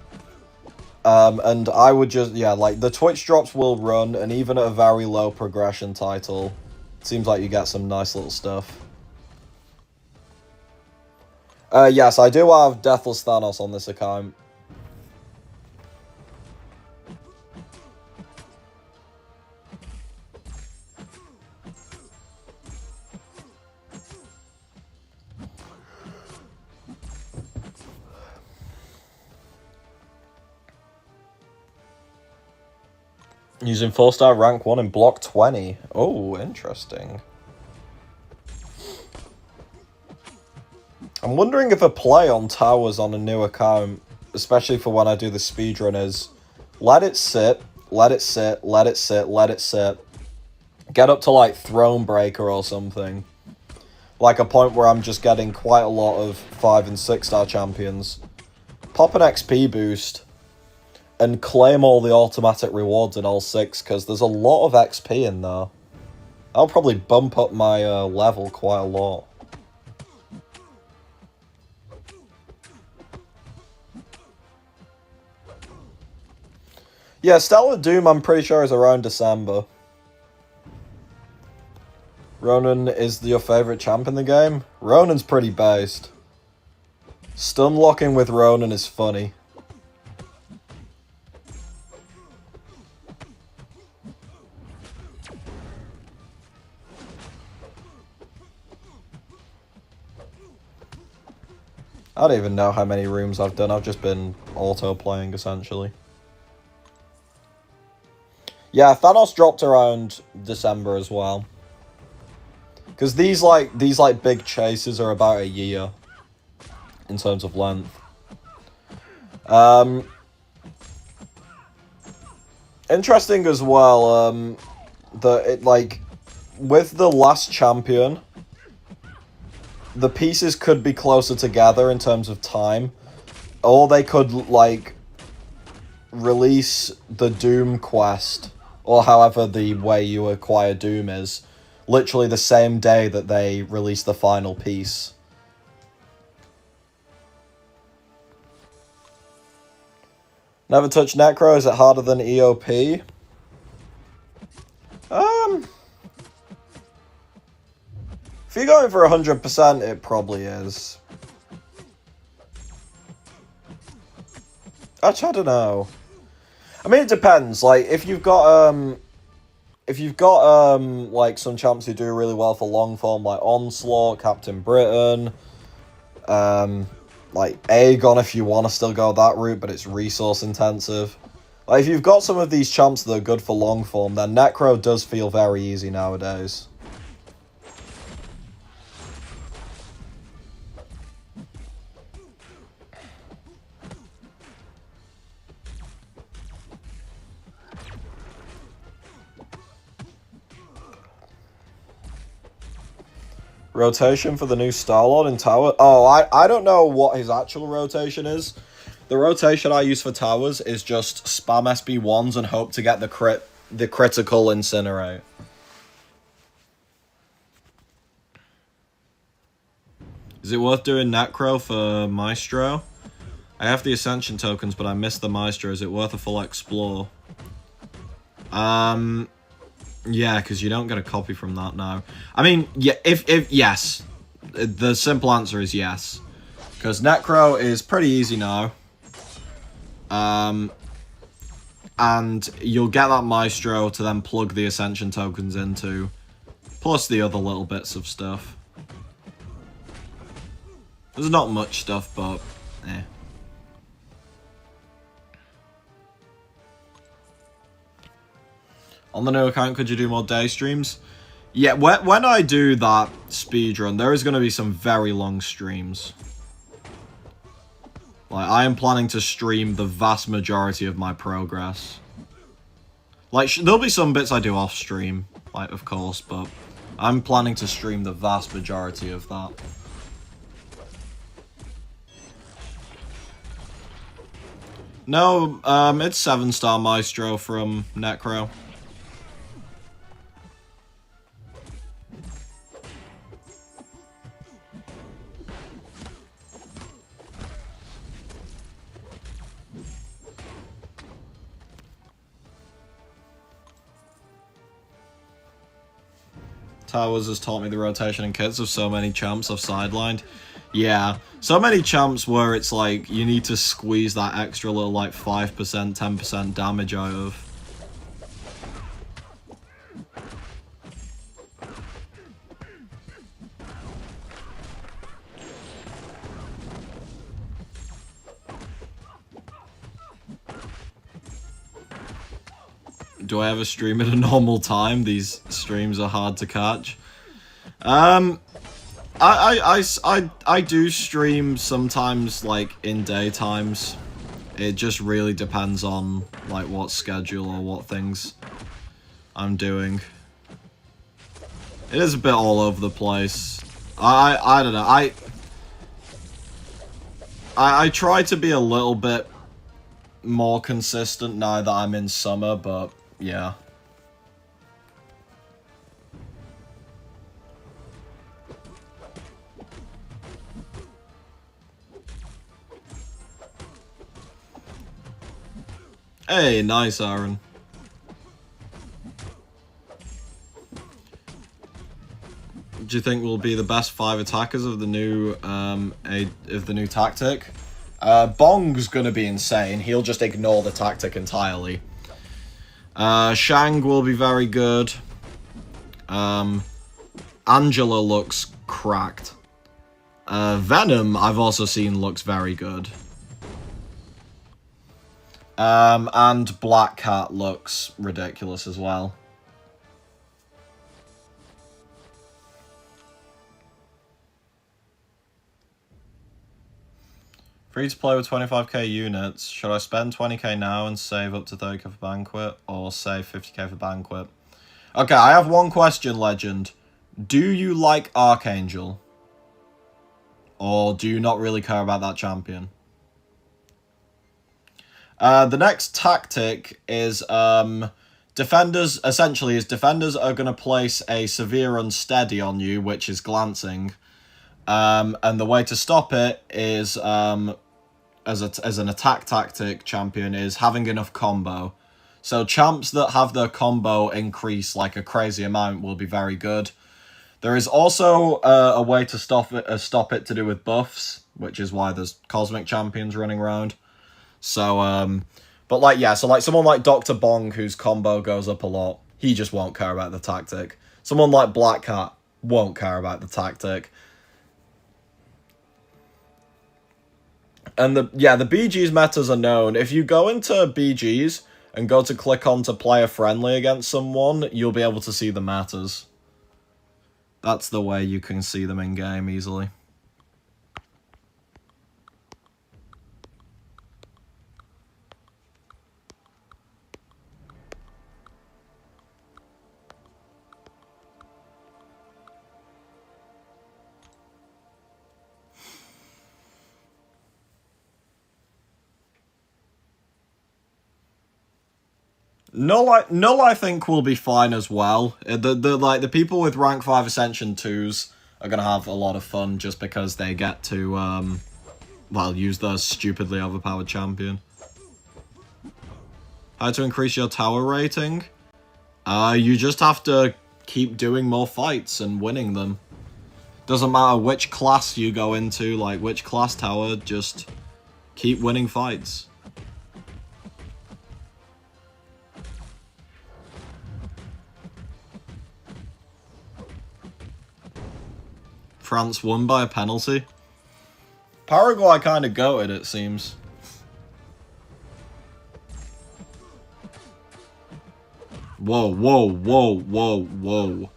Speaker 1: And I would just, yeah, like, the Twitch drops will run, and even at a very low progression title, it seems like you get some nice little stuff. Yes, I do have Deathless Thanos on this account. Using 4-star rank 1 in block 20. Oh, interesting. I'm wondering if a play on towers on a new account, especially for when I do the speedrun, is let it sit, Let it sit, let it sit, let it sit. Get up to, like, Throne Breaker or something. Like, a point where I'm just getting quite a lot of 5 and 6 star champions. Pop an XP boost. And claim all the automatic rewards in all 6, because there's a lot of XP in there. I'll probably bump up my level quite a lot. Yeah, Stellar Doom, I'm pretty sure, is around December. Ronan is your favourite champ in the game? Ronan's pretty based. Stun locking with Ronan is funny. I don't even know how many rooms I've done. I've just been auto-playing, essentially. Yeah, Thanos dropped around December as well. Because these big chases are about a year in terms of length. Interesting as well, that it, like, with the last champion, the pieces could be closer together in terms of time, or they could, like, release the Doom quest, or however the way you acquire Doom is, literally the same day that they release the final piece. Never touch Necro, is it harder than EOP? If you're going for 100%, it probably is. Actually, I don't know. I mean, it depends. Like, if you've got, like, some champs who do really well for long form, like Onslaught, Captain Britain, like Aegon, if you want to still go that route, but it's resource intensive. Like, if you've got some of these champs that are good for long form, then Necro does feel very easy nowadays. Rotation for the new Star-Lord in Tower? Oh, I don't know what his actual rotation is. The rotation I use for Towers is just spam SB1s and hope to get the critical Incinerate. Is it worth doing Necro for Maestro? I have the Ascension tokens, but I missed the Maestro. Is it worth a full Explore? Yeah, because you don't get a copy from that now. I mean, yeah, if yes. The simple answer is yes. Because Necro is pretty easy now. And you'll get that Maestro to then plug the Ascension tokens into. Plus the other little bits of stuff. There's not much stuff, but eh. On the new account, could you do more day streams? Yeah, when I do that speedrun, there is going to be some very long streams. Like, I am planning to stream the vast majority of my progress. Like, there'll be some bits I do off stream, like, of course, but I'm planning to stream the vast majority of that. No, it's 7-star Maestro from Necro. Towers has taught me the rotation and kits of so many champs I've sidelined. Yeah, so many champs where it's like, you need to squeeze that extra little, like, 5%, 10% damage out of. Do I ever stream at a normal time? These streams are hard to catch. I do stream sometimes, like, in daytimes. It just really depends on, like, what schedule or what things I'm doing. It is a bit all over the place. I don't know. I try to be a little bit more consistent now that I'm in summer, but yeah. Hey, nice, Aaron. Do you think we'll be the best 5 attackers of the new tactic? Bong's gonna be insane. He'll just ignore the tactic entirely. Shang will be very good. Angela looks cracked. Venom, I've also seen, looks very good. And Black Cat looks ridiculous as well. Free to play with 25k units. Should I spend 20k now and save up to 30k for Banquet, or save 50k for Banquet? Okay, I have one question, Legend. Do you like Archangel? Or do you not really care about that champion? The next tactic is, defenders are going to place a severe unsteady on you, which is glancing. And the way to stop it is, as an attack tactic champion, is having enough combo. So champs that have their combo increase like a crazy amount will be very good. There is also a way to stop it to do with buffs, which is why there's cosmic champions running around. So, but like, yeah, so like someone like Dr. Bong, whose combo goes up a lot, he just won't care about the tactic. Someone like Black Cat won't care about the tactic. And the BG's metas are known. If you go into BG's and go to click on to player friendly against someone, you'll be able to see the metas. That's the way you can see them in game easily. Null, I think will be fine as well. The people with rank 5 Ascension 2s are gonna have a lot of fun just because they get to use their stupidly overpowered champion. How to increase your tower rating? You just have to keep doing more fights and winning them. Doesn't matter which class you go into, like which class tower, just keep winning fights. France won by a penalty. Paraguay kind of goated, it seems. Whoa, whoa, whoa, whoa, whoa.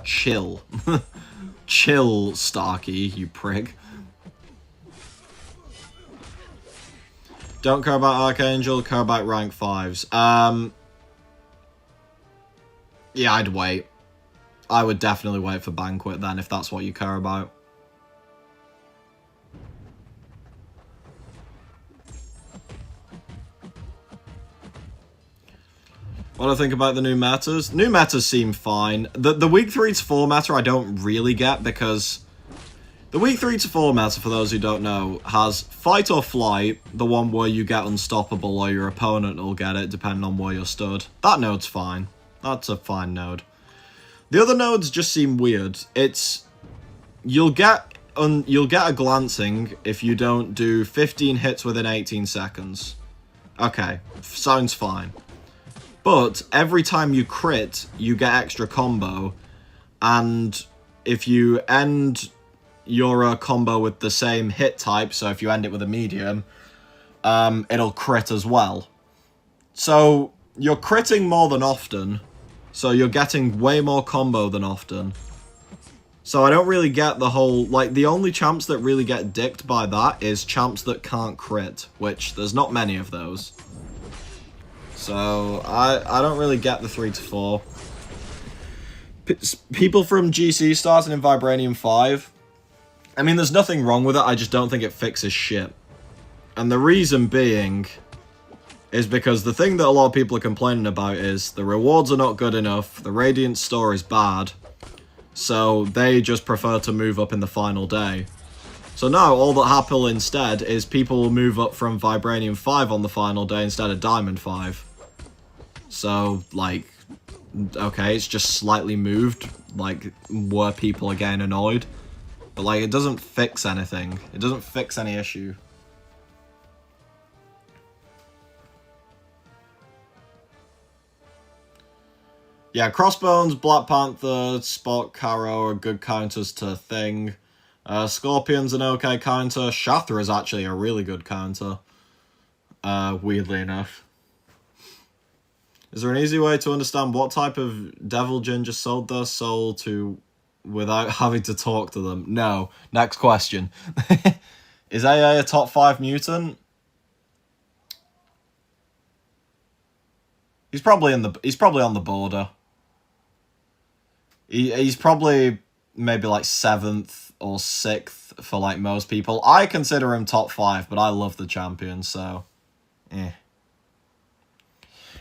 Speaker 1: Chill. Chill, Starkey, you prig. Don't care about Archangel, care about rank 5s. Yeah, I'd wait. I would definitely wait for Banquet then, if that's what you care about. What do I think about the new metas? New metas seem fine. The week 3 to 4 meta I don't really get, because the week 3 to 4 meta, for those who don't know, has Fight or Flight, the one where you get unstoppable or your opponent will get it, depending on where you're stood. That node's fine. That's a fine node. The other nodes just seem weird. You'll get a glancing if you don't do 15 hits within 18 seconds. Okay, sounds fine. But every time you crit, you get extra combo, and if you end your combo with the same hit type, so if you end it with a medium, it'll crit as well. So you're critting more than often. So you're getting way more combo than often. So I don't really get the whole, like, the only champs that really get dicked by that is champs that can't crit, which there's not many of those. So I don't really get the 3 to 4. People from GC starting in Vibranium 5, I mean, there's nothing wrong with it, I just don't think it fixes shit. And the reason being is because the thing that a lot of people are complaining about is the rewards are not good enough, the Radiant store is bad, so they just prefer to move up in the final day. So now all that happens instead is people will move up from Vibranium 5 on the final day instead of Diamond 5. So, like, okay, it's just slightly moved, like, where people are getting annoyed. But, like, it doesn't fix anything. It doesn't fix any issue. Yeah, Crossbones, Black Panther, Spot, Caro are good counters to Thing. Scorpion's an okay counter. Shathra is actually a really good counter. Weirdly enough. Is there an easy way to understand what type of Devil Ginger sold their soul to without having to talk to them? No. Next question. Is AA a top 5 mutant? He's probably on the border. He's probably maybe like 7th or 6th for like most people. I consider him top 5, but I love the champion, so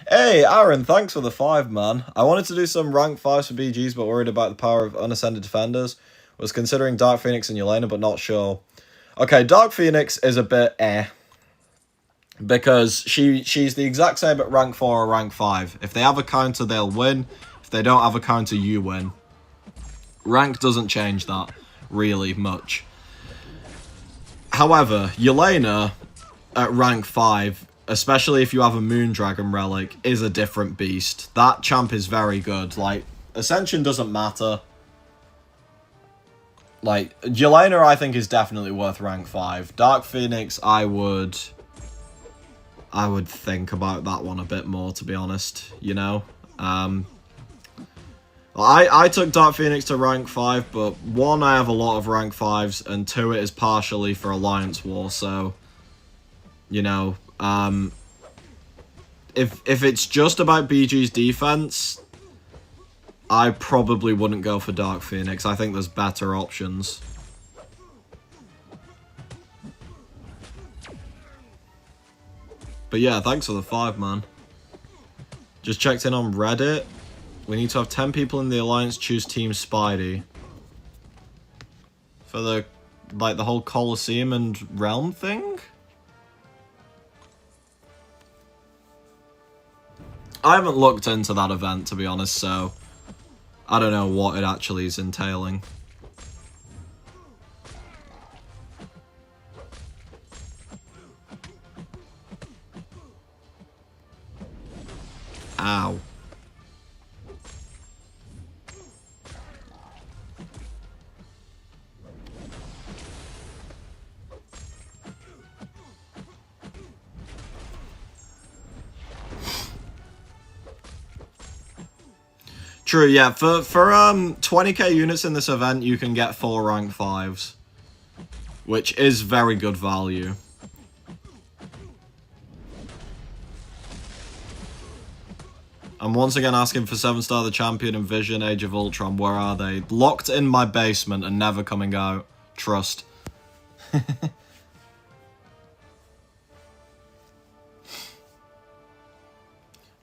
Speaker 1: Hey, Aaron, thanks for the 5, man. I wanted to do some rank 5s for BGs, but worried about the power of unascended defenders. Was considering Dark Phoenix and Yelena, but not sure. Okay, Dark Phoenix is a bit because she's the exact same at rank 4 or rank 5. If they have a counter, they'll win. If they don't have a counter, you win. Rank doesn't change that really much. However, Yelena at rank 5, especially if you have a Moondragon relic, is a different beast. That champ is very good. Like, Ascension doesn't matter. Like, Yelena, I think, is definitely worth rank 5. Dark Phoenix, I would think about that one a bit more, to be honest, you know? I took Dark Phoenix to rank 5, but 1, I have a lot of rank 5s, and 2, it is partially for Alliance War, so, you know, if it's just about BG's defense, I probably wouldn't go for Dark Phoenix. I think there's better options. But yeah, thanks for the 5, man. Just checked in on Reddit. We need to have 10 people in the Alliance choose Team Spidey. For the, like, the whole Colosseum and Realm thing? I haven't looked into that event, to be honest, so I don't know what it actually is entailing. Ow. True, yeah. For 20k units in this event, you can get 4 rank 5s, which is very good value. I'm once again asking for 7-star the Champion and Vision, Age of Ultron. Where are they? Locked in my basement and never coming out. Trust.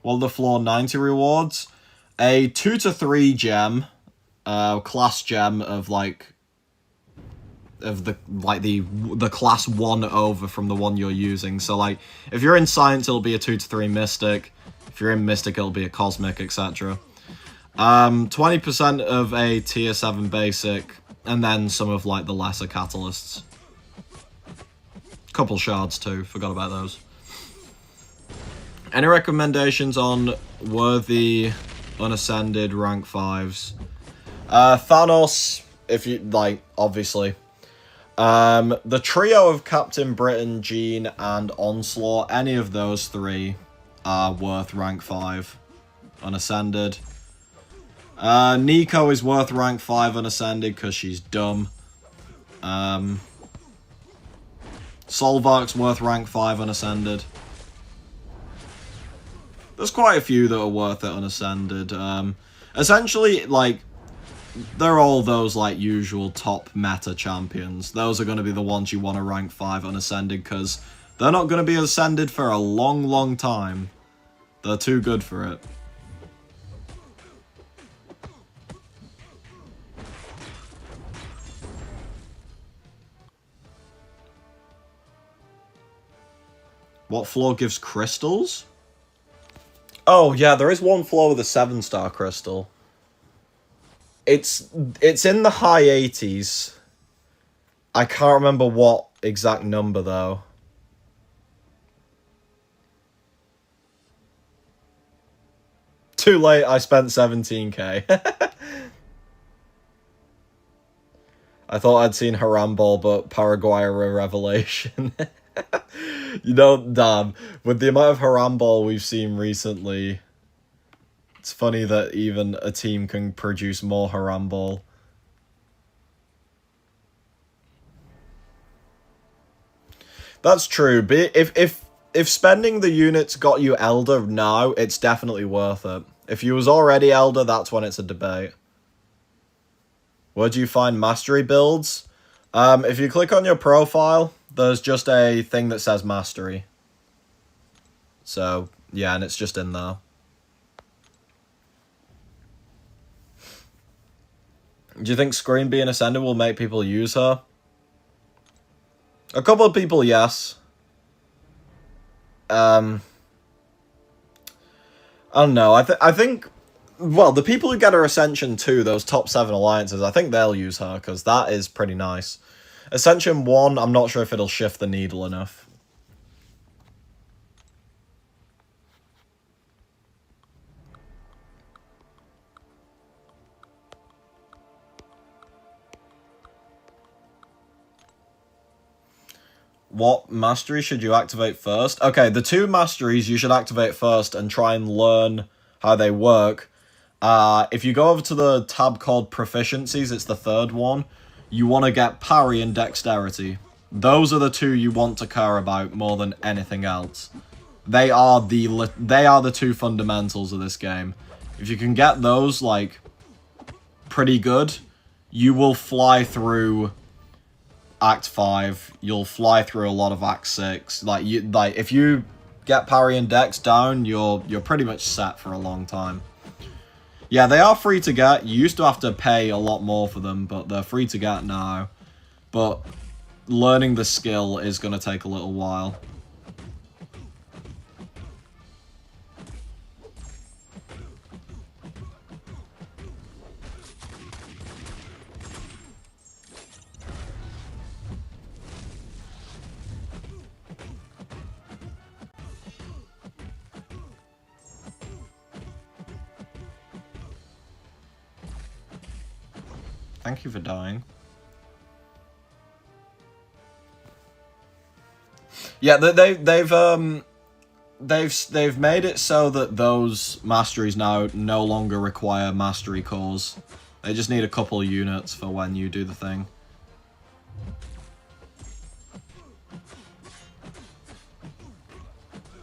Speaker 1: Well, the floor 90 rewards. A 2 to 3 gem, class gem of the class 1 over from the one you're using. So like, if you're in Science, it'll be a 2 to 3 Mystic. If you're in Mystic, it'll be a Cosmic, etc. 20% of a tier 7 basic, and then some of like the lesser catalysts. Couple shards too, forgot about those. Any recommendations on worthy unascended rank 5s? Thanos, if you like, obviously. The trio of Captain Britain, Jean, and Onslaught, any of those 3 are worth rank 5 unascended. Nico is worth rank 5 unascended because she's dumb. Solvark's worth rank 5 unascended. There's quite a few that are worth it unascended. Essentially, like, they're all those, like, usual top meta champions. Those are going to be the ones you want to rank 5 unascended because they're not going to be ascended for a long, long time. They're too good for it. What floor gives crystals? Oh, yeah, there is one floor with a 7-star crystal. It's in the high 80s. I can't remember what exact number, though. Too late, I spent 17k. I thought I'd seen Harambol, but Paraguay are a revelation. You know, damn, with the amount of Harambol we've seen recently, it's funny that even a team can produce more Harambol. That's true, but if spending the units got you Elder now, it's definitely worth it. If you was already Elder, that's when it's a debate. Where do you find mastery builds? If you click on your profile, there's just a thing that says mastery. So, yeah, and it's just in there. Do you think Scream being Ascended will make people use her? A couple of people, yes. I don't know. I think, well, the people who get her Ascension 2, those top 7 alliances, I think they'll use her, because that is pretty nice. Ascension 1, I'm not sure if it'll shift the needle enough. What mastery should you activate first? Okay, the 2 masteries you should activate first and try and learn how they work. If you go over to the tab called Proficiencies, it's the 3rd one, you want to get Parry and Dexterity. Those are the 2 you want to care about more than anything else. They are the 2 fundamentals of this game. If you can get those, like, pretty good, you will fly through Act 5, you'll fly through a lot of Act 6. Like if you get Parry and Dex down, you're pretty much set for a long time. Yeah, they are free to get. You used to have to pay a lot more for them, but they're free to get now. But learning the skill is going to take a little while. Thank you for dying. Yeah, they've made it so that those masteries now no longer require mastery cores. They just need a couple of units for when you do the thing.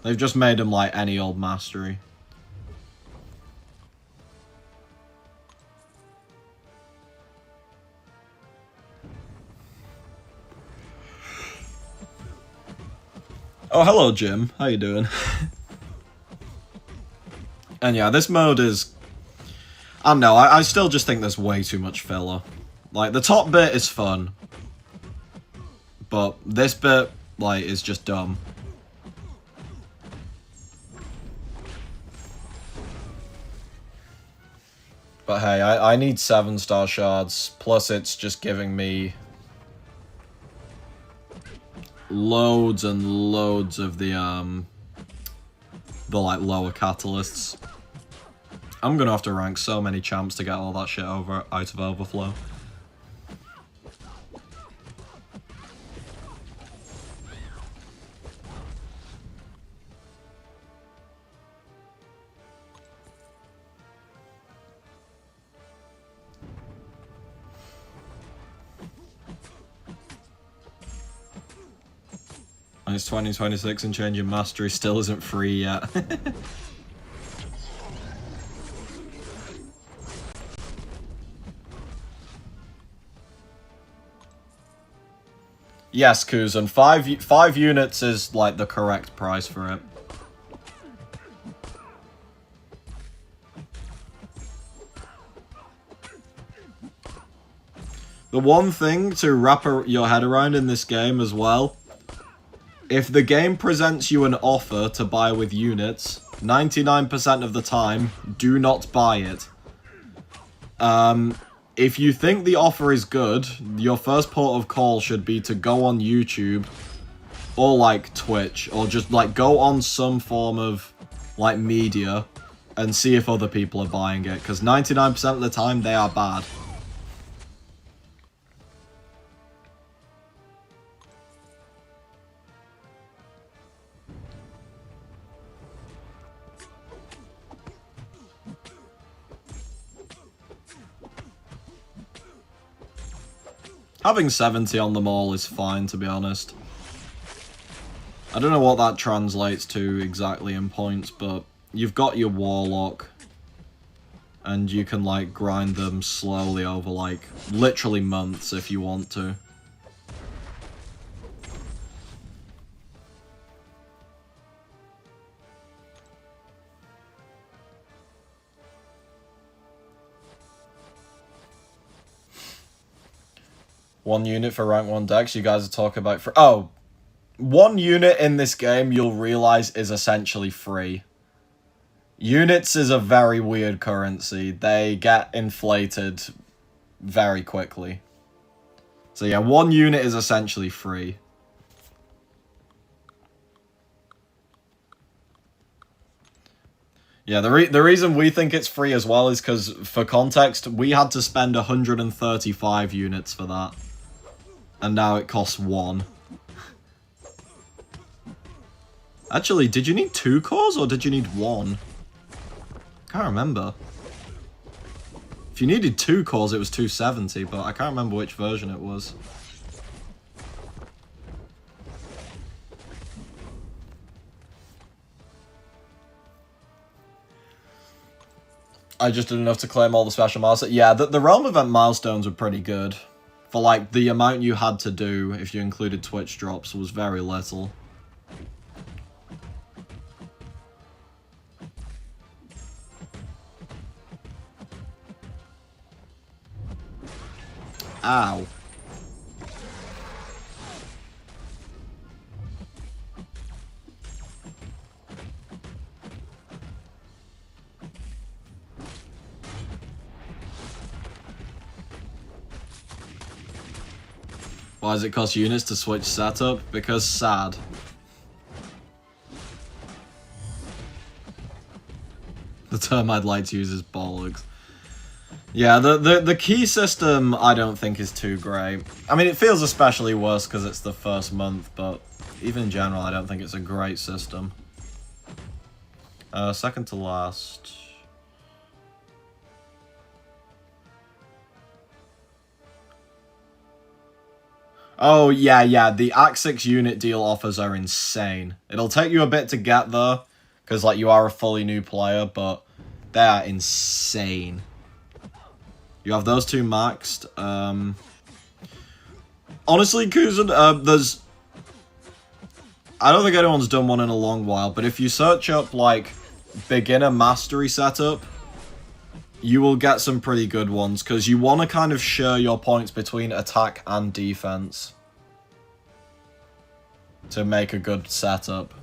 Speaker 1: They've just made them like any old mastery. Oh, hello, Jim. How you doing? And yeah, this mode is... I don't know, I still just think there's way too much filler. Like, the top bit is fun. But this bit, like, is just dumb. But hey, I need 7-star shards, plus it's just giving me loads and loads of the like lower catalysts. I'm gonna have to rank so many champs to get all that shit out of overflow. And it's 2026 and changing mastery still isn't free yet. Yes, Kuzan, five units is like the correct price for it. The one thing to wrap your head around in this game as well, if the game presents you an offer to buy with units, 99% of the time, do not buy it. If you think the offer is good, your first port of call should be to go on YouTube or like Twitch, or just like go on some form of like media and see if other people are buying it, because 99% of the time they are bad. Having 70 on them all is fine, to be honest. I don't know what that translates to exactly in points, but you've got your Warlock, and you can, like, grind them slowly over, like, literally months if you want to. One unit for rank 1 decks, you guys are talking about for... Oh! 1 unit in this game, you'll realize, is essentially free. Units is a very weird currency. They get inflated very quickly. So yeah, 1 unit is essentially free. Yeah, the reason we think it's free as well is because, for context, we had to spend 135 units for that. And now it costs 1. Actually, did you need 2 cores or did you need 1? Can't remember. If you needed 2 cores, it was 270, but I can't remember which version it was. I just did enough to claim all the special milestones. Yeah, the Realm Event milestones were pretty good. For, like, the amount you had to do, if you included Twitch drops, was very little. Ow. Why does it cost units to switch setup? Because sad. The term I'd like to use is bollocks. Yeah, the key system I don't think is too great. I mean, it feels especially worse because it's the first month, but even in general, I don't think it's a great system. Second to last. Oh, yeah, the Act 6 unit deal offers are insane. It'll take you a bit to get there, because, like, you are a fully new player, but they are insane. You have those 2 maxed. Honestly, Kuzan, there's... I don't think anyone's done one in a long while, but if you search up, like, beginner mastery setup, you will get some pretty good ones, because you want to kind of share your points between attack and defense to make a good setup.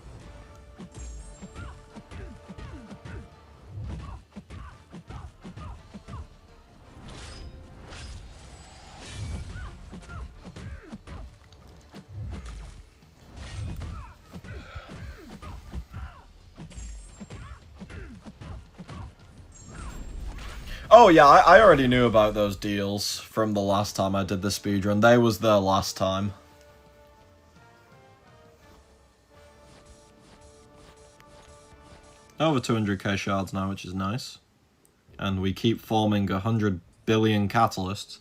Speaker 1: Oh yeah, I already knew about those deals from the last time I did the speedrun. They was there last time. Over 200k shards now, which is nice. And we keep forming 100 billion catalysts.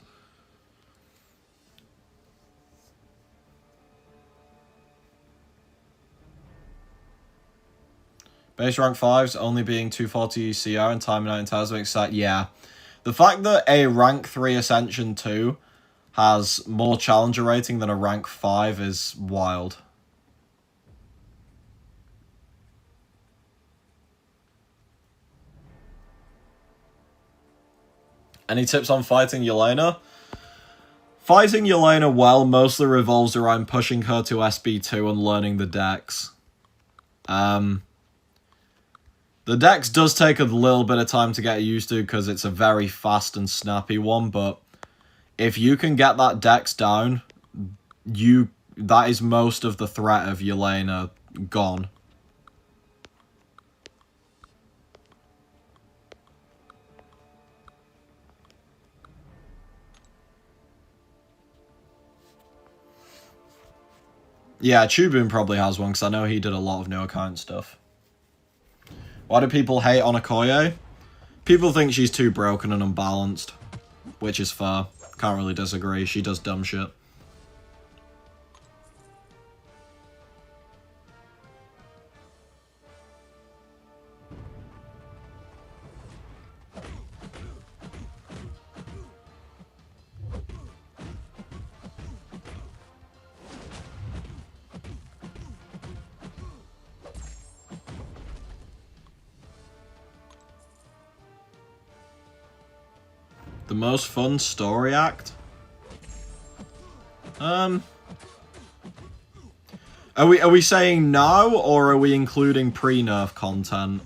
Speaker 1: Base rank 5s only being 240 CR and time 9 towers makes that, yeah. The fact that a rank 3 Ascension 2 has more challenger rating than a rank 5 is wild. Any tips on fighting Yelena? Fighting Yelena well mostly revolves around pushing her to SB2 and learning the dex. The dex does take a little bit of time to get used to because it's a very fast and snappy one, but if you can get that dex down, that is most of the threat of Yelena gone. Yeah, Chubun probably has one because I know he did a lot of no account stuff. Why do people hate on Okoye? People think she's too broken and unbalanced, which is fair. Can't really disagree. She does dumb shit. The most fun story act? Are we saying now, or are we including pre-nerf content?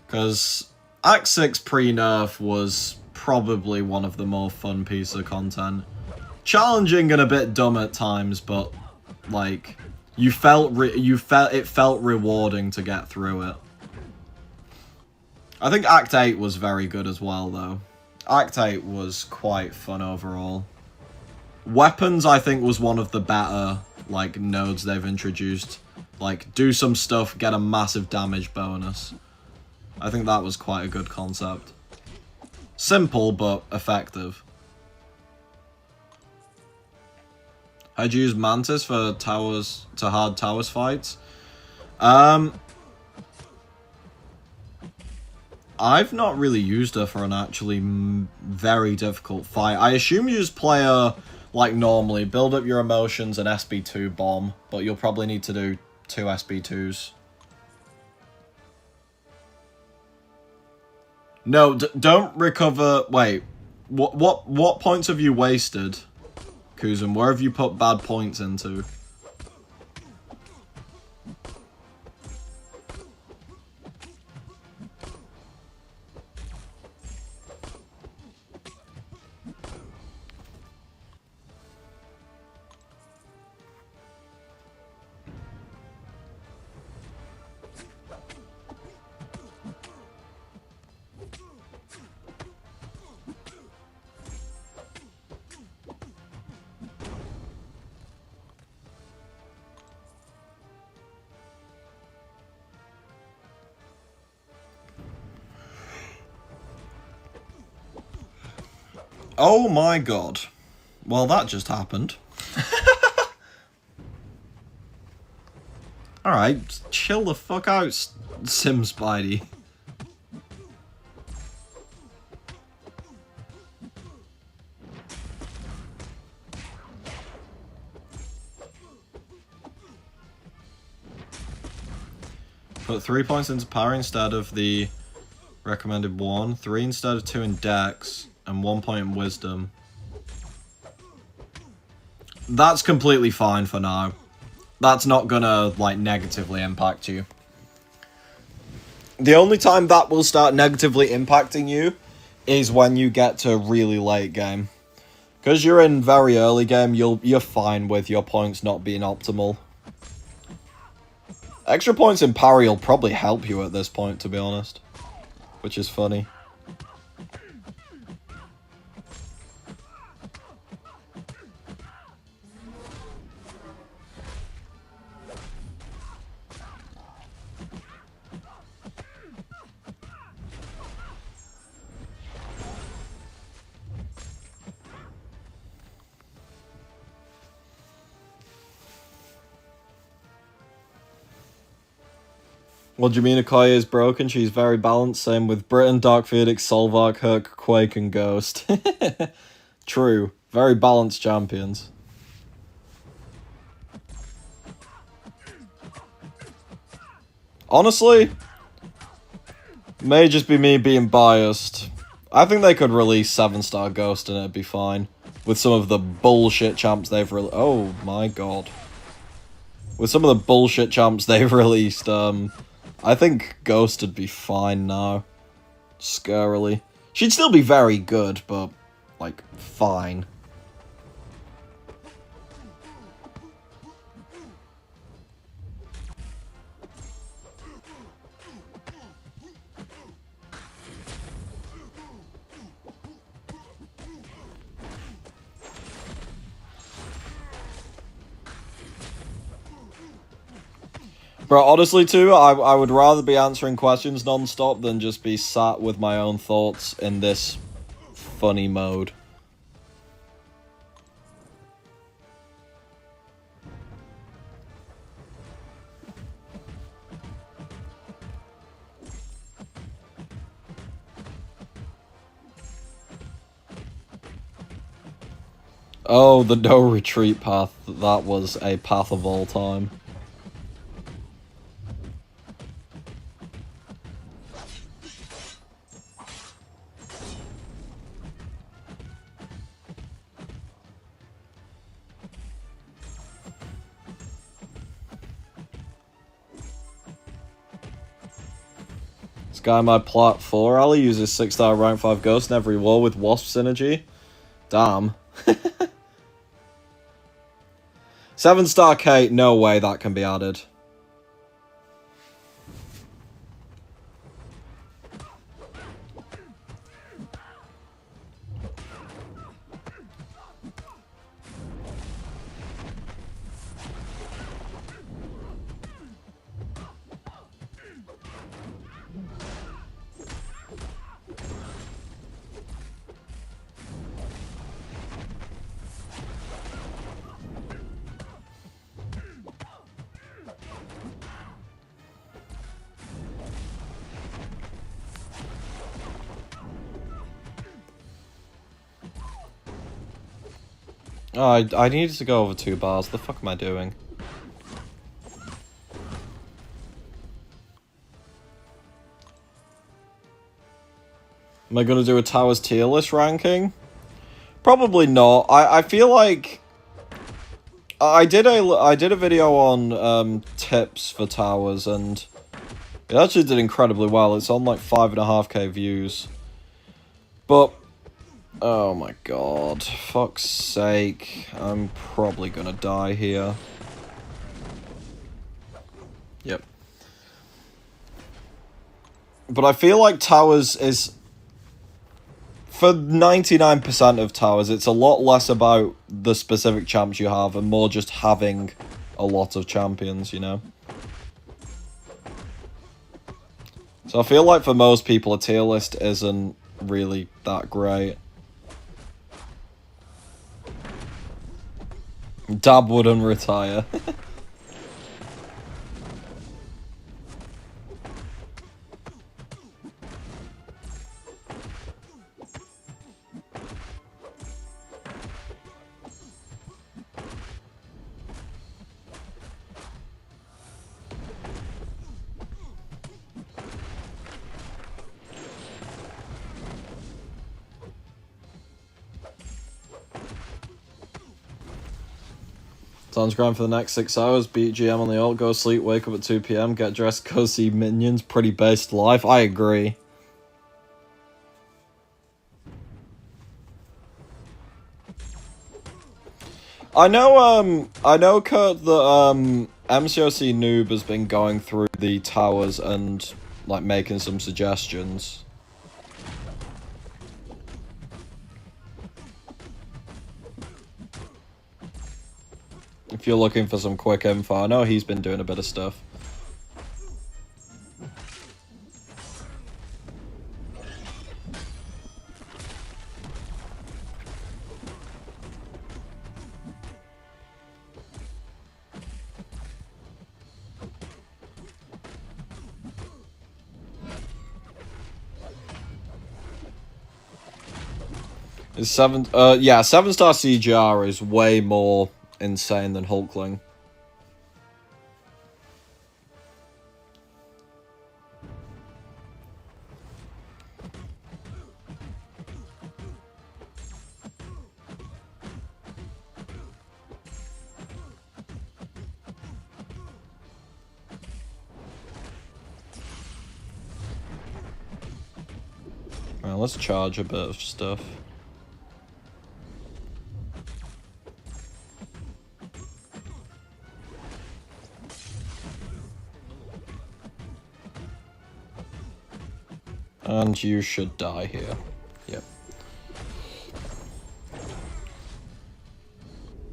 Speaker 1: Because Act 6 pre-nerf was probably one of the more fun pieces of content. Challenging and a bit dumb at times, but like it felt rewarding to get through it. I think Act 8 was very good as well, though. Act 8 was quite fun overall. Weapons, I think, was one of the better, like, nodes they've introduced. Like, do some stuff, get a massive damage bonus. I think that was quite a good concept. Simple, but effective. How'd you use Mantis for towers, to hard towers fights? I've not really used her for an actually very difficult fight. I assume you just play her like normally, build up your emotions and SB2 bomb, but you'll probably need to do 2 SB2s. No, don't recover. Wait, what points have you wasted, Kuzum? Where have you put bad points into? Oh my god. Well, that just happened. Alright, chill the fuck out, Sim Spidey. Put 3 points into power instead of the recommended 1, 3 instead of 2 in dex, and 1 point in wisdom. That's completely fine for now. That's not gonna, like, negatively impact you. The only time that will start negatively impacting you is when you get to really late game. Because you're in very early game, you're fine with your points not being optimal. Extra points in parry will probably help you at this point, to be honest. Which is funny. What do you mean Okoye is broken? She's very balanced. Same with Britain, Dark Phoenix, Solvark, Herc, Quake, and Ghost. True. Very balanced champions. Honestly, may just be me being biased. I think they could release 7-star Ghost and it'd be fine. With some of the bullshit champs they've released. Oh my god. With some of the bullshit champs they've released, I think Ghost would be fine now. Scarily. She'd still be very good, but, like, fine. Bro, honestly, too, I would rather be answering questions non-stop than just be sat with my own thoughts in this funny mode. Oh, the no retreat path. That was a path of all time. This guy, my Plat 4 ally, uses 6-star rank 5 Ghost in every war with Wasp synergy. Damn. 7-star Kate, no way that can be added. Oh, I needed to go over 2 bars. The fuck am I doing? Am I gonna do a Towers tier list ranking? Probably not. I feel like I did a video on tips for Towers and it actually did incredibly well. It's on like 5.5k views. But oh my god, fuck's sake, I'm probably gonna die here. Yep. But I feel like Towers is, for 99% of Towers, it's a lot less about the specific champs you have and more just having a lot of champions, you know? So I feel like for most people, a tier list isn't really that great. Dab wouldn't retire. Sounds grind for the next 6 hours, beat GM on the ult, go sleep, wake up at 2 PM, get dressed, go see minions, pretty based life. I agree. I know, Kurt, that, MCOC Noob has been going through the Towers and, like, making some suggestions. If you're looking for some quick info, I know he's been doing a bit of stuff. Is 7... yeah, 7-star CGR is way more insane than Hulkling. Well, let's charge a bit of stuff. And you should die here. Yep.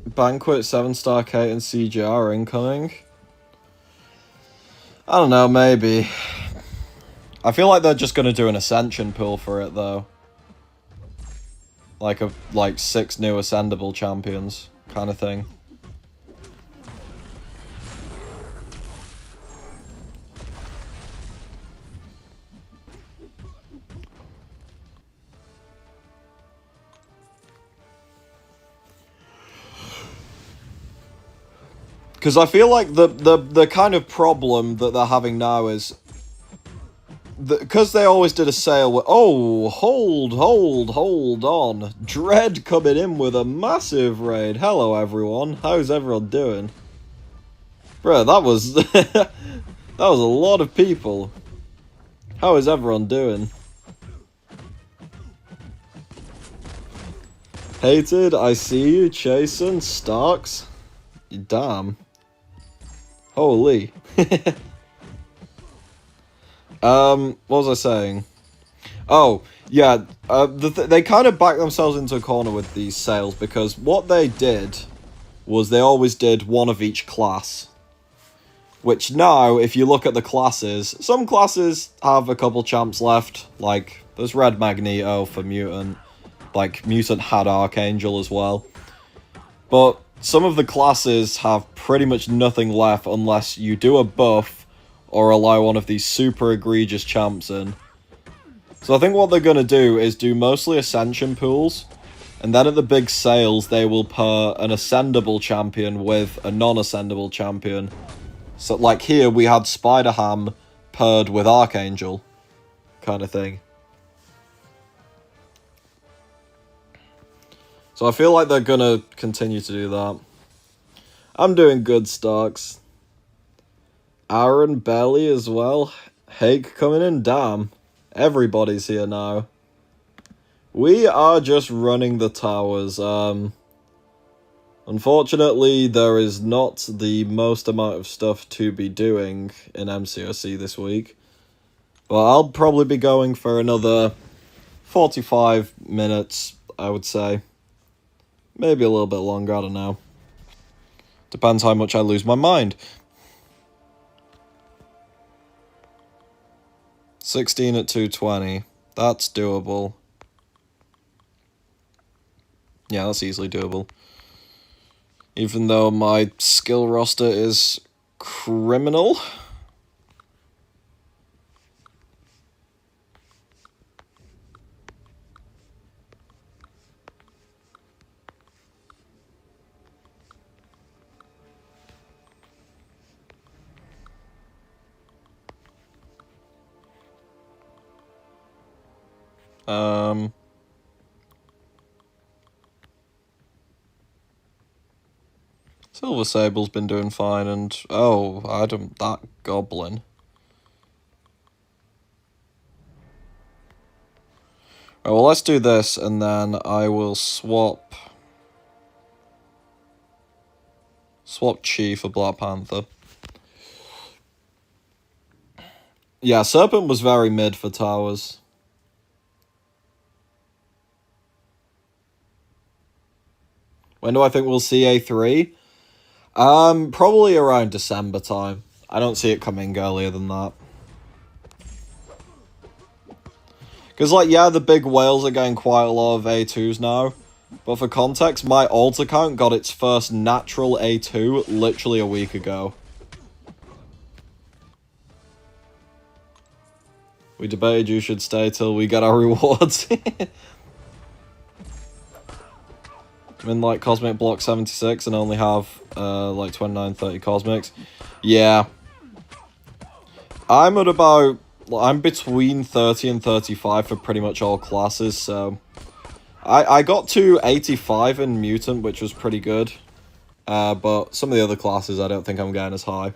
Speaker 1: Banquet, 7-star Kate and CGR incoming. I don't know, maybe. I feel like they're just gonna do an Ascension pool for it, though. Like 6 new Ascendable champions kind of thing. Because I feel like the kind of problem that they're having now is... Because they always did a sale with... Oh, hold on. Dread coming in with a massive raid. Hello, everyone. How's everyone doing? Bro, that was... that was a lot of people. How is everyone doing? Hated, I see you, Chasen, Starks. Damn. Holy. What was I saying? Oh, yeah, they kind of backed themselves into a corner with these sales, because what they did was they always did one of each class. Which now, if you look at the classes, some classes have a couple champs left, like, there's Red Magneto for Mutant, like, Mutant had Archangel as well. But some of the classes have pretty much nothing left unless you do a buff or allow one of these super egregious champs in. So I think what they're going to do is do mostly Ascension pools, and then at the big sales they will pair an Ascendable champion with a non-Ascendable champion. So like here we had Spider-Ham paired with Archangel, kind of thing. So I feel like they're going to continue to do that. I'm doing good, Starks. Aaron Belly as well. Hake coming in. Damn. Everybody's here now. We are just running the towers. Unfortunately, there is not the most amount of stuff to be doing in MCOC this week. But I'll probably be going for another 45 minutes, I would say. Maybe a little bit longer, I don't know. Depends how much I lose my mind. 16 at 220. That's doable. Yeah, that's easily doable. Even though my skill roster is criminal. Silver Sable's been doing fine, and oh, that goblin. Oh, well, let's do this, and then I will swap Chi for Black Panther. Yeah, Serpent was very mid for towers. When do I think we'll see A3? Probably around December time. I don't see it coming earlier than that. Because, like, yeah, the big whales are getting quite a lot of A2s now. But for context, my alt account got its first natural A2 literally a week ago. We debated you should stay till we get our rewards. I'm in like Cosmic Block 76 and only have like 29, 30 Cosmics. Yeah. I'm between 30 and 35 for pretty much all classes, so... I got to 85 in Mutant, which was pretty good. But some of the other classes, I don't think I'm getting as high.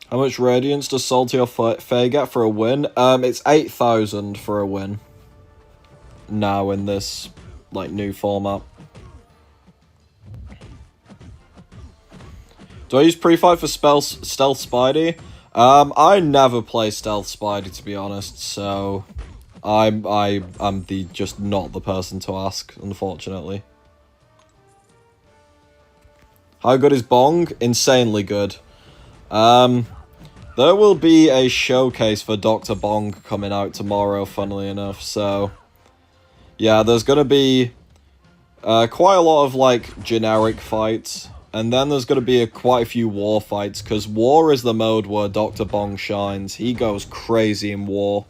Speaker 1: How much Radiance does Salty or Faye get for a win? It's 8,000 for a win. Now in this, like, new format. Do I use pre-fight for Stealth Spidey? I never play Stealth Spidey, to be honest, so... I'm just not the person to ask, unfortunately. How good is Bong? Insanely good. There will be a showcase for Dr. Bong coming out tomorrow, funnily enough, so... Yeah, there's gonna be quite a lot of, like, generic fights, and then there's gonna be quite a few war fights, because war is the mode where Dr. Bong shines. He goes crazy in war.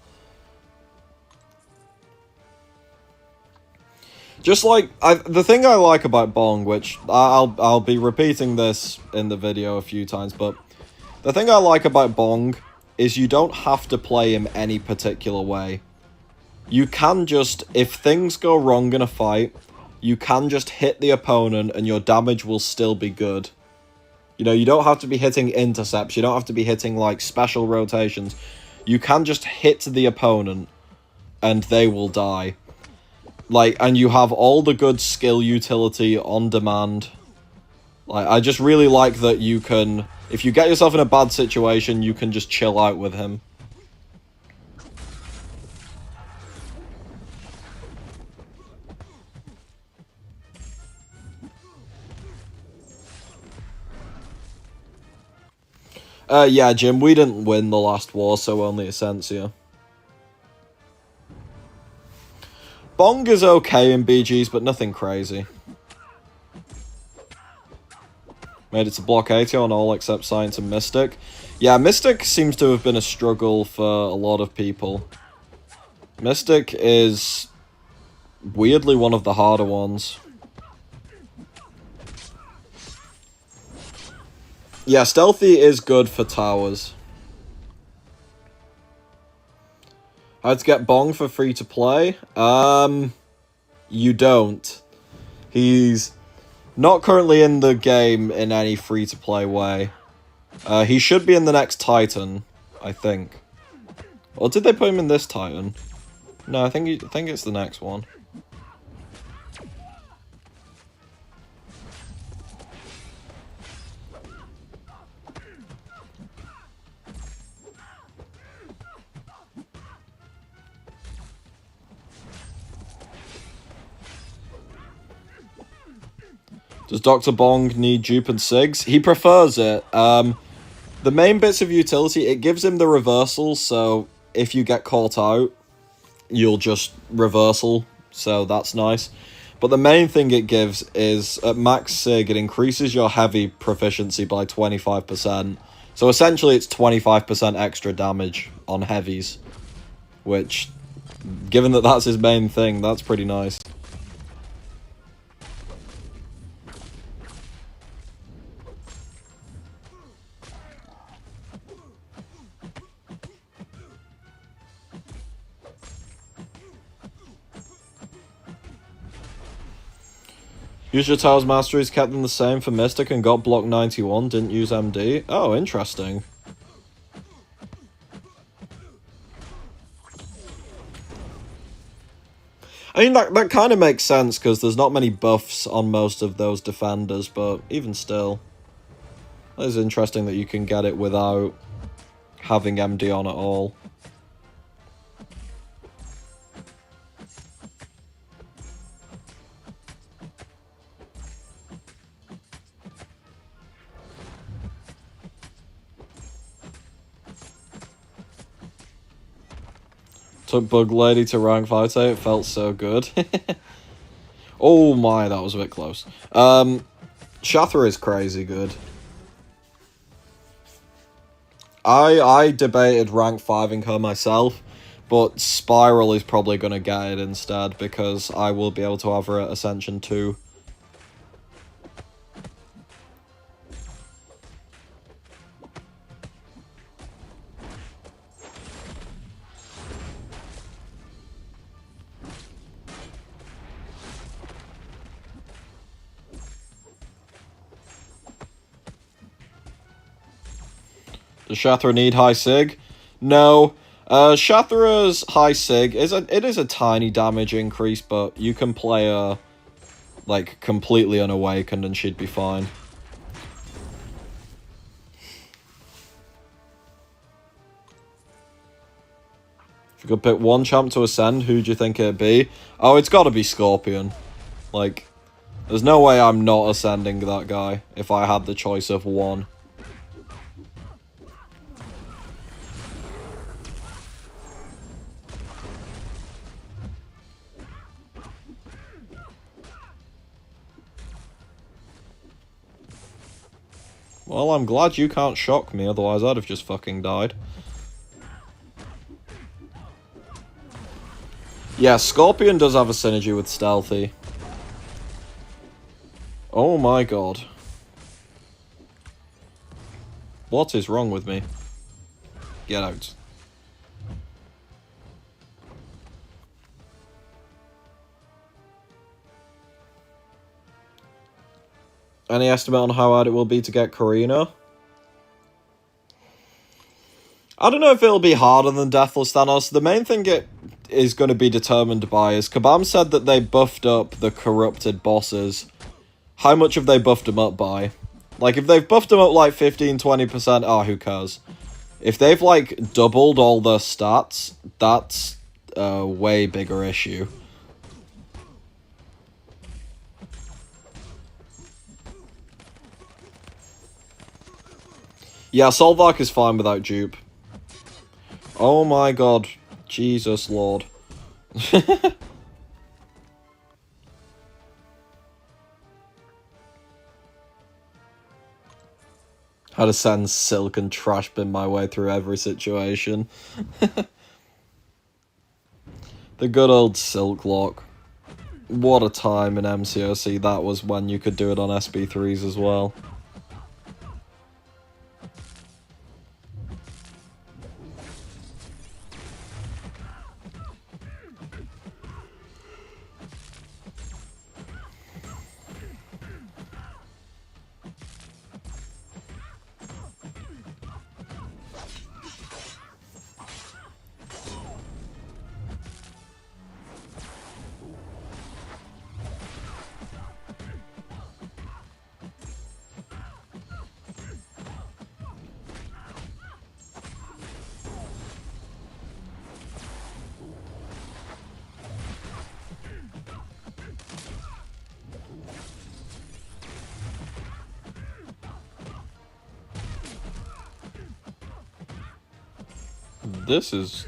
Speaker 1: Just like, the thing I like about Bong, which I'll be repeating this in the video a few times, but the thing I like about Bong is you don't have to play him any particular way. You can just, if things go wrong in a fight, you can just hit the opponent and your damage will still be good. You know, you don't have to be hitting intercepts, you don't have to be hitting, like, special rotations. You can just hit the opponent and they will die. Like, and you have all the good skill utility on demand. Like, I just really like that you can... If you get yourself in a bad situation, you can just chill out with him. Yeah, Jim, we didn't win the last war, so only Essentia. Bong is okay in BGs, but nothing crazy. Made it to block 80 on all except Science and Mystic. Yeah, Mystic seems to have been a struggle for a lot of people. Mystic is weirdly one of the harder ones. Yeah, Stealthy is good for towers. How to get Bong for free to play? You don't. He's not currently in the game in any free to play way. He should be in the next Titan, I think. Or did they put him in this Titan? No, I think it's the next one. Does Dr. Bong need dupe and SIGs? He prefers it. The main bits of utility, it gives him the reversal, so if you get caught out, you'll just reversal, so that's nice. But the main thing it gives is, at max SIG, it increases your heavy proficiency by 25%. So essentially it's 25% extra damage on heavies, which, given that that's his main thing, that's pretty nice. Use your Towers Masteries, kept them the same for Mystic and got block 91, didn't use MD. Oh, interesting. I mean, that kind of makes sense, because there's not many buffs on most of those defenders, but even still. It is interesting that you can get it without having MD on at all. Took Bug Lady to rank 5 today. It felt so good. Oh my, that was a bit close. Shathra is crazy good. I debated rank 5ing her myself, but Spiral is probably going to get it instead because I will be able to have her at Ascension 2. Does Shathra need high sig? No. Shathra's high sig is a tiny damage increase, but you can play her like completely unawakened and she'd be fine. If you could pick one champ to ascend, who do you think it'd be? Oh, it's got to be Scorpion. Like, there's no way I'm not ascending that guy if I had the choice of one. Well, I'm glad you can't shock me, otherwise I'd have just fucking died. Yeah, Scorpion does have a synergy with Stealthy. Oh my god. What is wrong with me? Get out. Any estimate on how hard it will be to get Karina? I don't know if it'll be harder than Deathless Thanos. The main thing it is going to be determined by is Kabam said that they buffed up the corrupted bosses. How much have they buffed them up by? Like, if they've buffed them up like 15-20%, oh, who cares? If they've, like, doubled all their stats, that's a way bigger issue. Yeah, Solvark is fine without dupe. Oh my god. Jesus Lord. Had to send Silk and Trash bin my way through every situation. The good old Silk Lock. What a time in MCOC that was when you could do it on SB3s as well. This is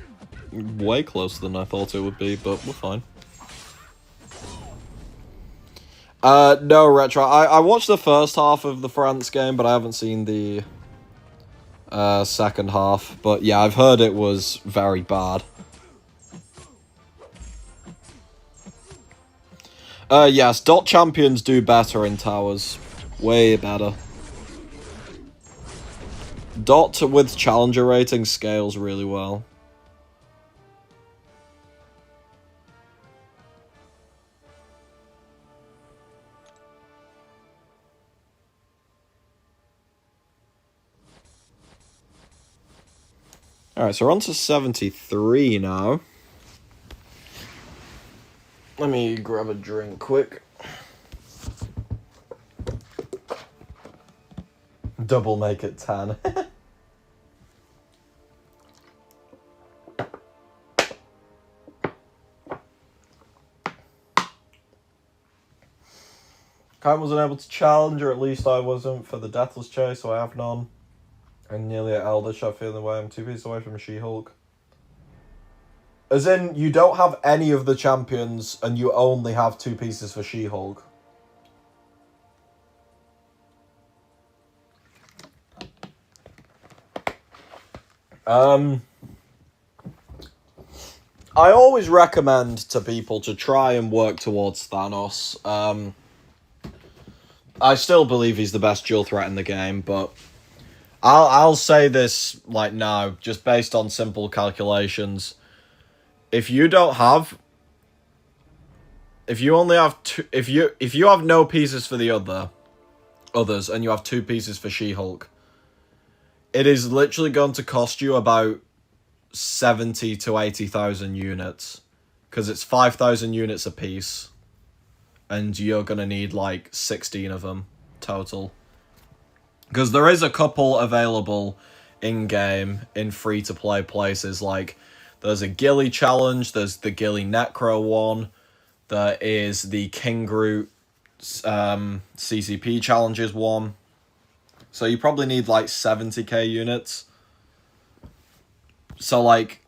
Speaker 1: way closer than I thought it would be, but we're fine. No, Retro. I watched the first half of the France game, but I haven't seen the second half. But yeah, I've heard it was very bad. Yes, dot champions do better in towers. Way better. Dot with challenger rating scales really well. Alright, so we're on to 73 now. Let me grab a drink quick. Double make it 10. Kite wasn't able to challenge, or at least I wasn't, for the Deathless Chase, so I have none. I'm nearly at Elder Shot feeling the way I'm 2 pieces away from She-Hulk. As in, you don't have any of the champions, and you only have 2 pieces for She-Hulk. I always recommend to people to try and work towards Thanos. I still believe he's the best dual threat in the game, but I'll say this like now, just based on simple calculations. If you don't have, if you only have two, if you have no pieces for the others, and you have 2 pieces for She-Hulk, it is literally going to cost you about 70 to 80,000 units, because it's 5,000 units a piece, and you're gonna need like 16 of them total. Because there is a couple available in-game, in free-to-play places, like there's a Ghillie challenge, there's the Ghillie Necro one, there is the King Groot CCP challenges one. So you probably need like 70k units. So like,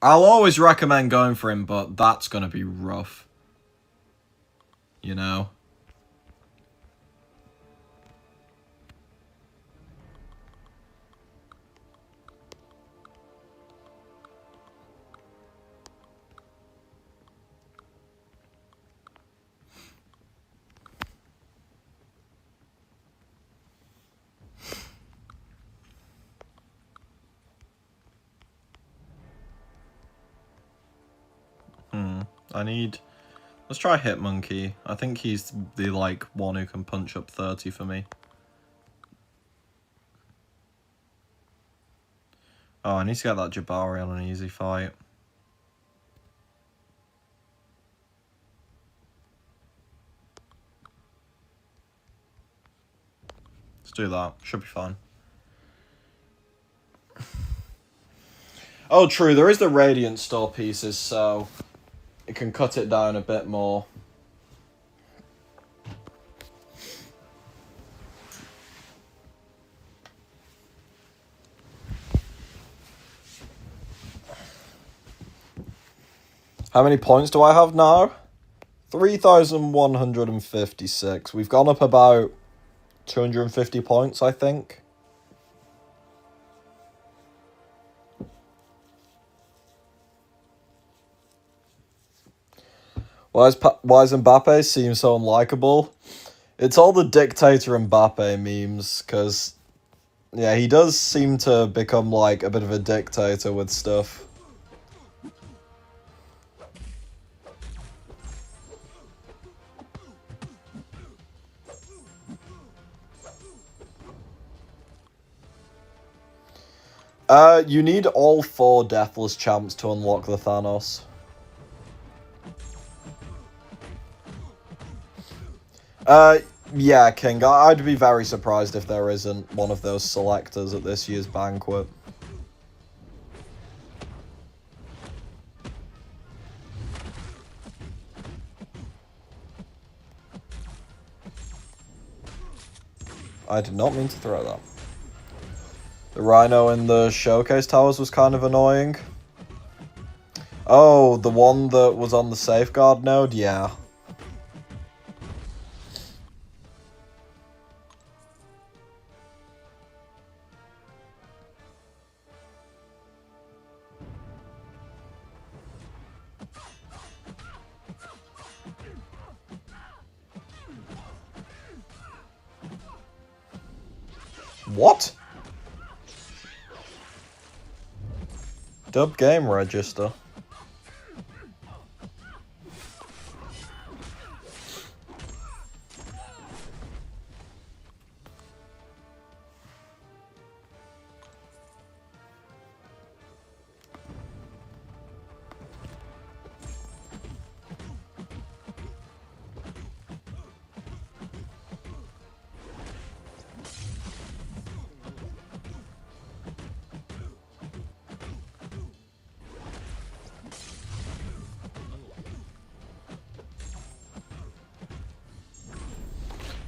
Speaker 1: I'll always recommend going for him, but that's going to be rough. You know? Let's try Hitmonkey. I think he's the, like, one who can punch up 30 for me. Oh, I need to get that Jabari on an easy fight. Let's do that. Should be fine. Oh, true. There is the Radiant store pieces, so it can cut it down a bit more. How many points do I have now? 3,156. We've gone up about 250 points, I think. Why does Mbappe seem so unlikable? It's all the dictator Mbappe memes, because, yeah, he does seem to become, like, a bit of a dictator with stuff. You need all 4 Deathless Champs to unlock the Thanos. Yeah, King, I'd be very surprised if there isn't one of those selectors at this year's banquet. I did not mean to throw that. The Rhino in the Showcase Towers was kind of annoying. Oh, the one that was on the Safeguard node? Yeah. What? Dub game register.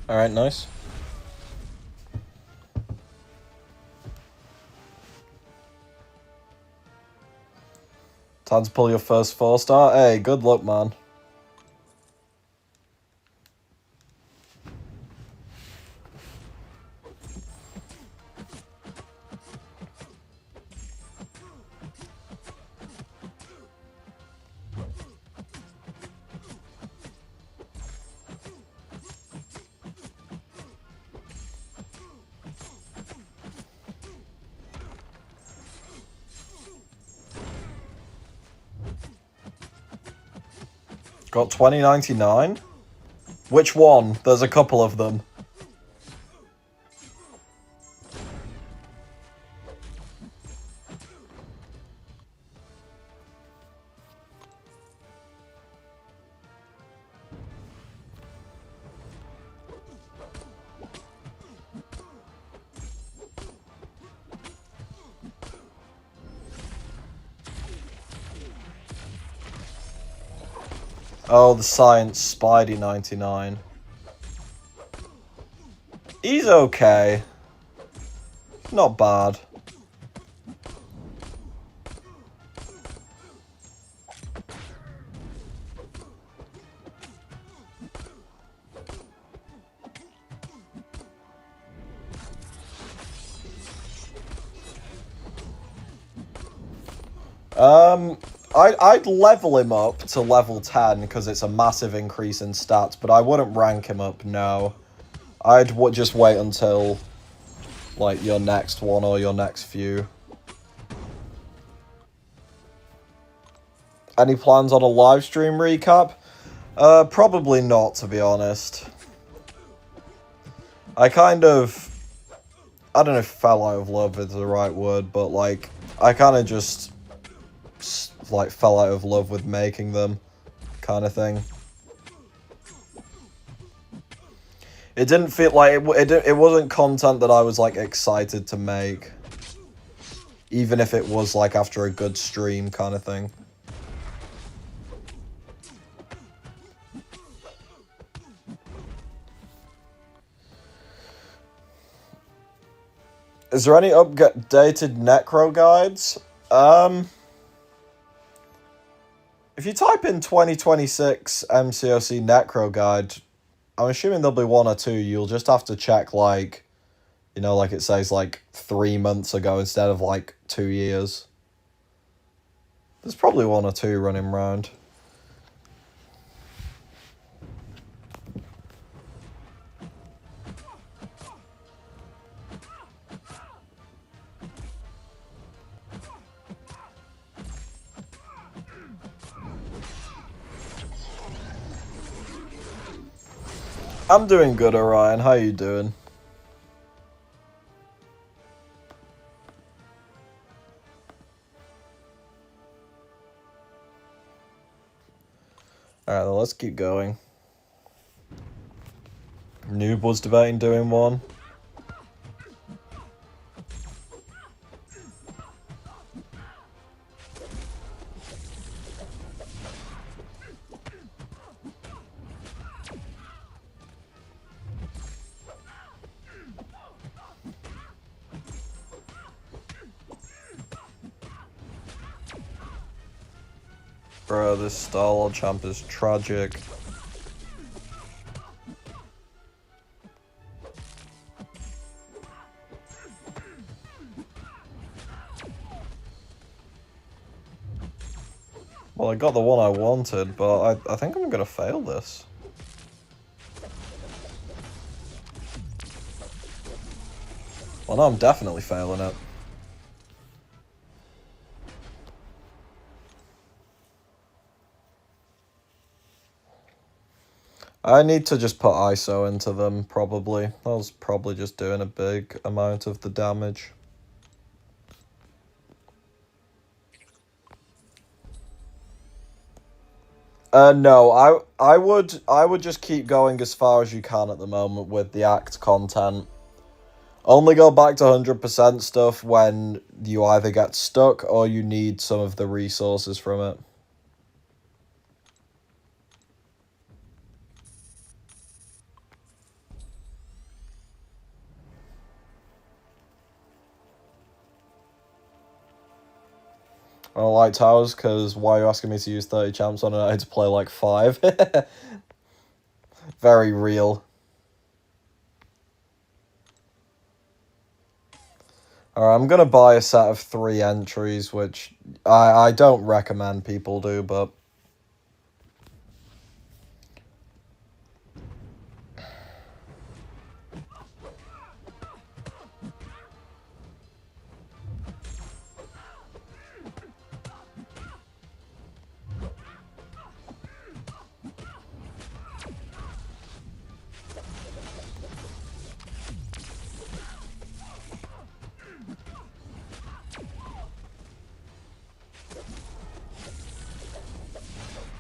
Speaker 1: Alright, nice. Time to pull your first 4-star. Hey, good luck, man. Got 2099? Which one? There's a couple of them. Oh, the Science Spidey 99. He's okay. Not bad. I'd level him up to level 10 because it's a massive increase in stats, but I wouldn't rank him up, no. I'd just wait until, like, your next one or your next few. Any plans on a live stream recap? Probably not, to be honest. I kind of... I don't know if fell out of love is the right word, but, like, I kind of just... like, fell out of love with making them, kind of thing. It didn't feel like it wasn't content that I was like excited to make, even if it was like after a good stream kind of thing. Is there any updated Necro guides? If you type in 2026 MCOC Necro guide, I'm assuming there'll be one or two. You'll just have to check, like, you know, like it says, like, 3 months ago instead of, like, 2 years. There's probably one or two running around. I'm doing good, Orion. How you doing? Alright, well, let's keep going. Noob was debating doing one. Bro, this Star champ is tragic. Well, I got the one I wanted, but I think I'm gonna fail this. Well, no, I'm definitely failing it. I need to just put ISO into them, probably. I was probably just doing a big amount of the damage. No, I would just keep going as far as you can at the moment with the Act content. Only go back to 100% stuff when you either get stuck or you need some of the resources from it. I don't like towers because why are you asking me to use 30 champs on it? I had to play like 5. Very real. Alright, I'm gonna buy a set of 3 entries, which I don't recommend people do, but...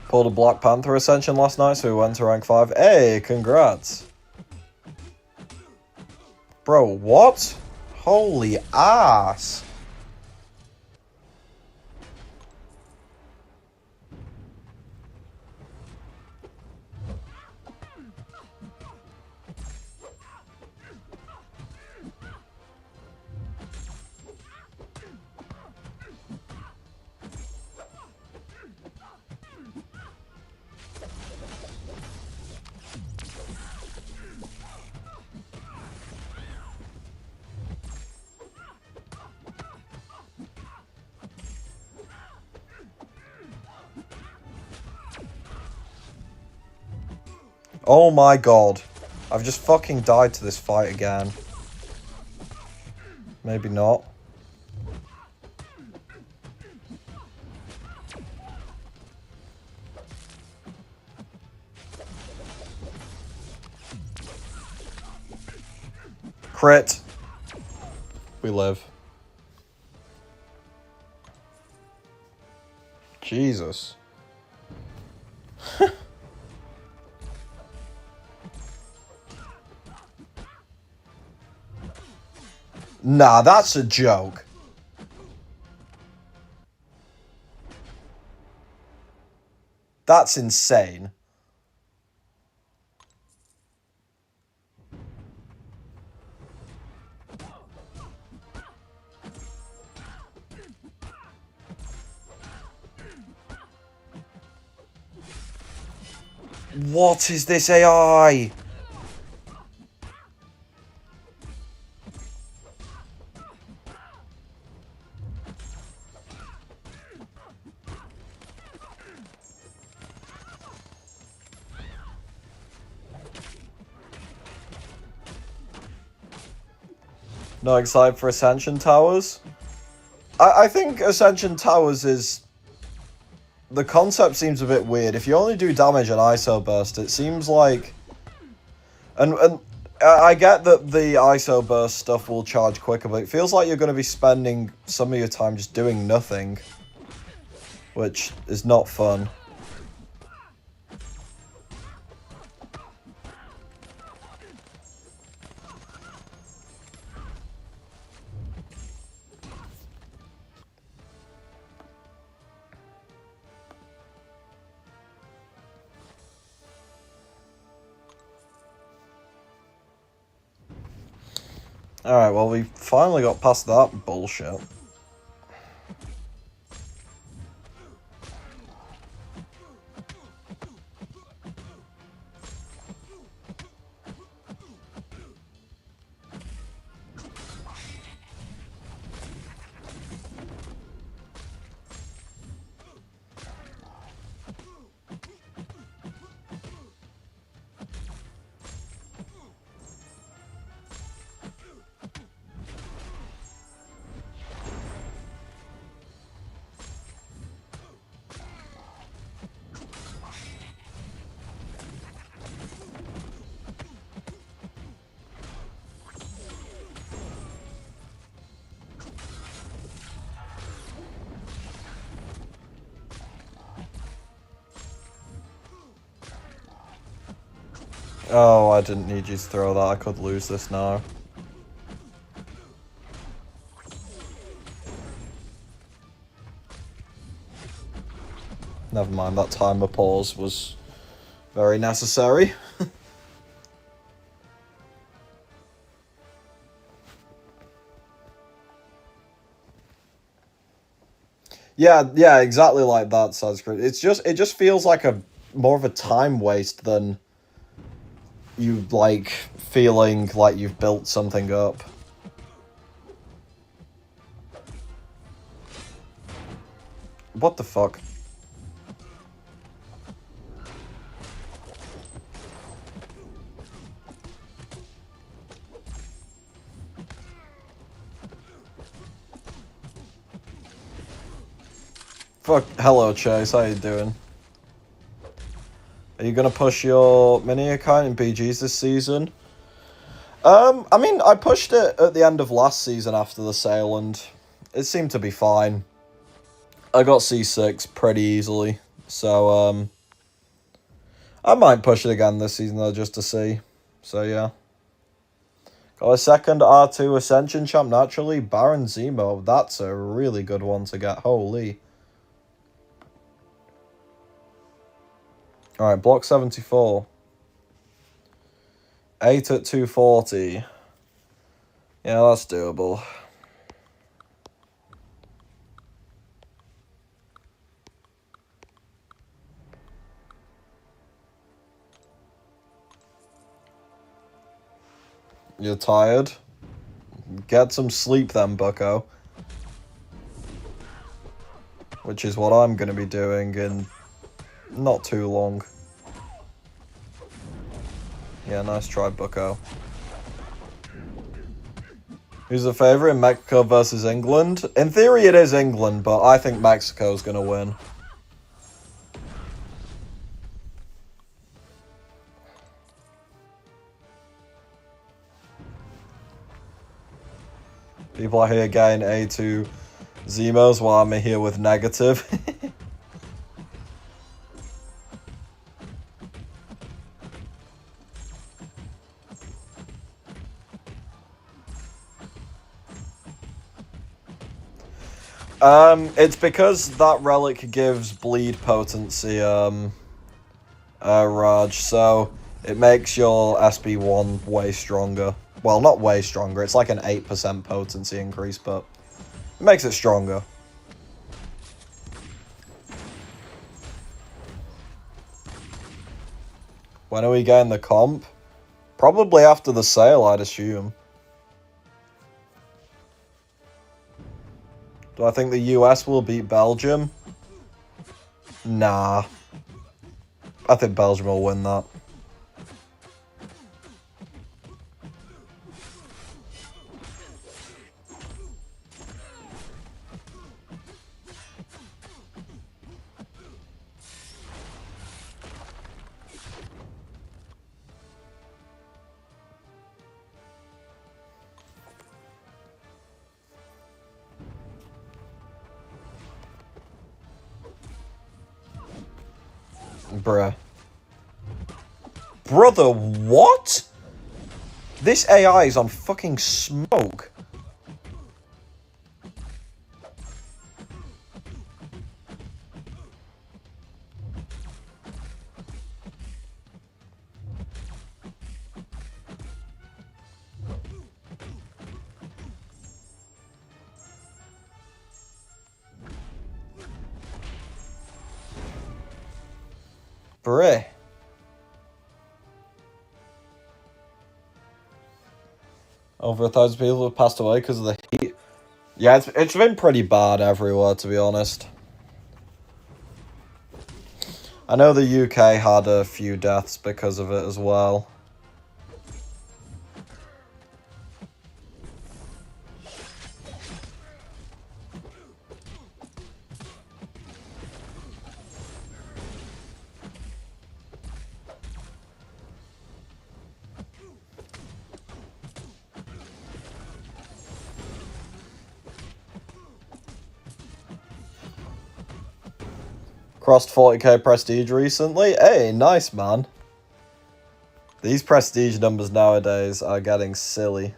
Speaker 1: Pulled a Black Panther Ascension last night, so we went to rank 5. Hey, congrats. Bro, what? Holy ass. Oh my god. I've just fucking died to this fight again. Maybe not. Crit. We live. Jesus. Nah, that's a joke. That's insane. What is this AI? Not excited for Ascension Towers? I think Ascension Towers is... The concept seems a bit weird. If you only do damage on ISO Burst, it seems like... And I get that the ISO Burst stuff will charge quicker, but it feels like you're going to be spending some of your time just doing nothing. Which is not fun. Alright, well, we finally got past that bullshit. Oh, I didn't need you to throw that. I could lose this now. Never mind, that timer pause was very necessary. Yeah, exactly like that, Sanskrit. It just feels like a more of a time waste than you like feeling like you've built something up. What the fuck? Fuck, hello Chase, how you doing? Are you gonna push your mini account in BGs this season? I mean, I pushed it at the end of last season after the sale, and it seemed to be fine. I got C6 pretty easily, so, I might push it again this season, though, just to see. So, yeah. Got a second R2 Ascension champ, naturally. Baron Zemo, that's a really good one to get, holy. Alright, block 74. 8 at 240. Yeah, that's doable. You're tired? Get some sleep then, bucko. Which is what I'm going to be doing in not too long. Yeah, nice try, bucko. Who's the favourite in Mexico versus England? In theory, it is England, but I think Mexico's going to win. People are here getting A2 Zemos while I'm here with negative. It's because that relic gives bleed potency, Raj, so it makes your SB1 way stronger. Well, not way stronger, it's like an 8% potency increase, but it makes it stronger. When are we getting the comp? Probably after the sale, I'd assume. Do I think the US will beat Belgium? Nah. I think Belgium will win that. Bruh. Brother, what? This AI is on fucking smoke. Bruh. Over 1,000 people have passed away because of the heat. Yeah, it's been pretty bad everywhere, to be honest. I know the UK had a few deaths because of it as well. Crossed 40k prestige recently. Hey, nice, man. These prestige numbers nowadays are getting silly.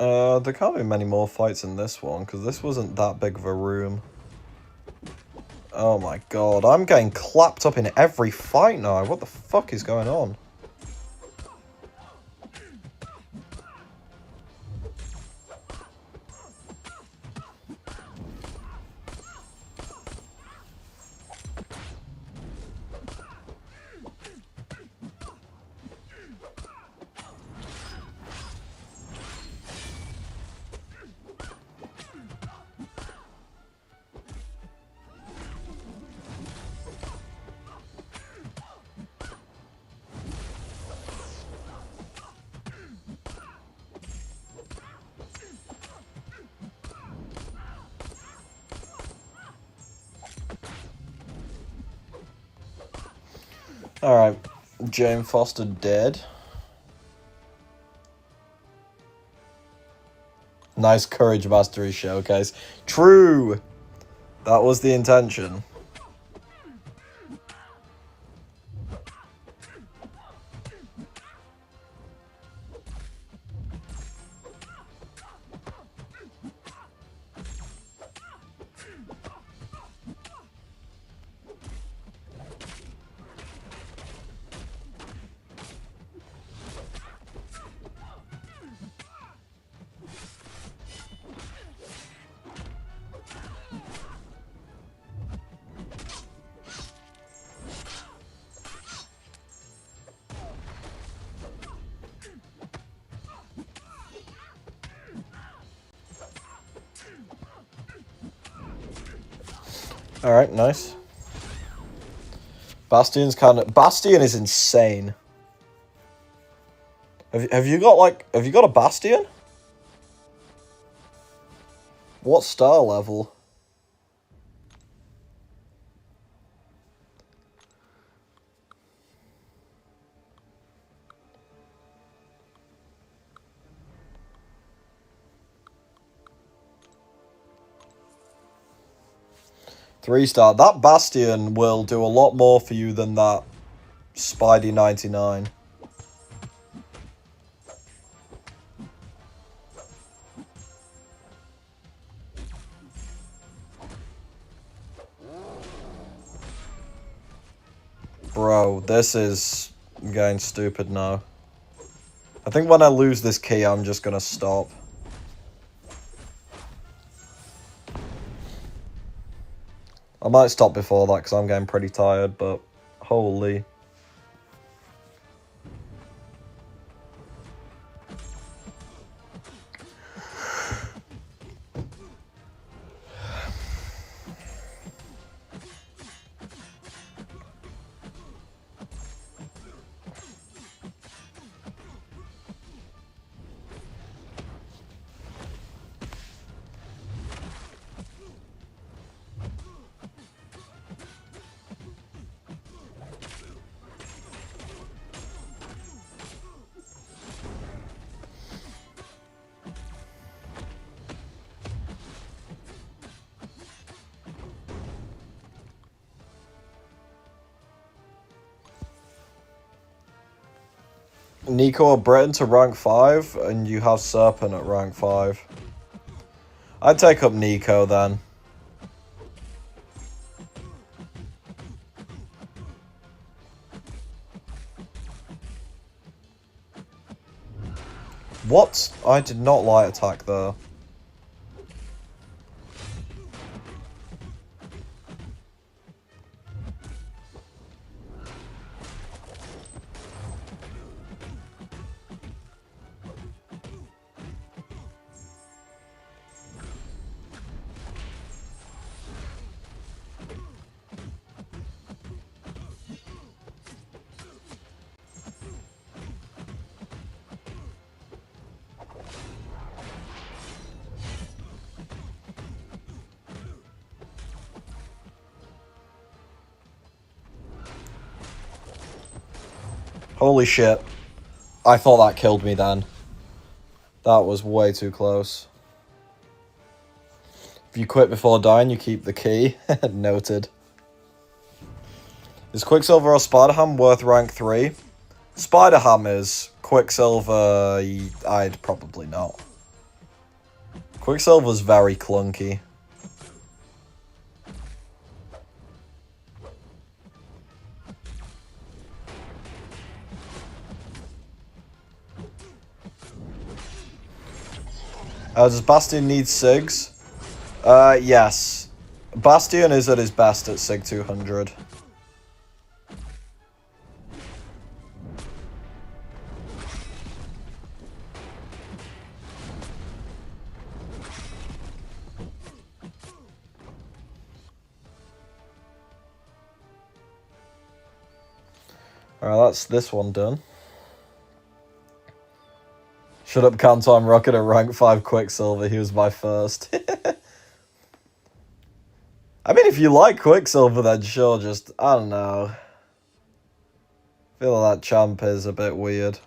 Speaker 1: There can't be many more fights in this one, because this wasn't that big of a room. Oh my god, I'm getting clapped up in every fight now. What the fuck is going on? Alright, Jane Foster dead. Nice courage mastery showcase. True! That was the intention. Alright, nice. Bastion is insane. Have you got a Bastion? What star level? Three-star. That Bastion will do a lot more for you than that Spidey 99. Bro, this is getting stupid now. I think when I lose this key, I'm just gonna stop. I might stop before that because I'm getting pretty tired, but holy. Nico or Breton to rank 5, and you have Serpent at rank 5. I'd take up Nico then. What? I did not light attack there. Holy shit. I thought that killed me then. That was way too close. If you quit before dying, you keep the key. Noted. Is Quicksilver or Spider-Ham worth rank 3? Spider-Ham is. Quicksilver, I'd probably not. Quicksilver's very clunky. Does Bastion need SIGs? Yes. Bastion is at his best at SIG 200. Alright, that's this one done. Shut up, Canto, I'm rocking a rank 5 Quicksilver. He was my first. I mean, if you like Quicksilver, then sure, just, I don't know. I feel like that champ is a bit weird.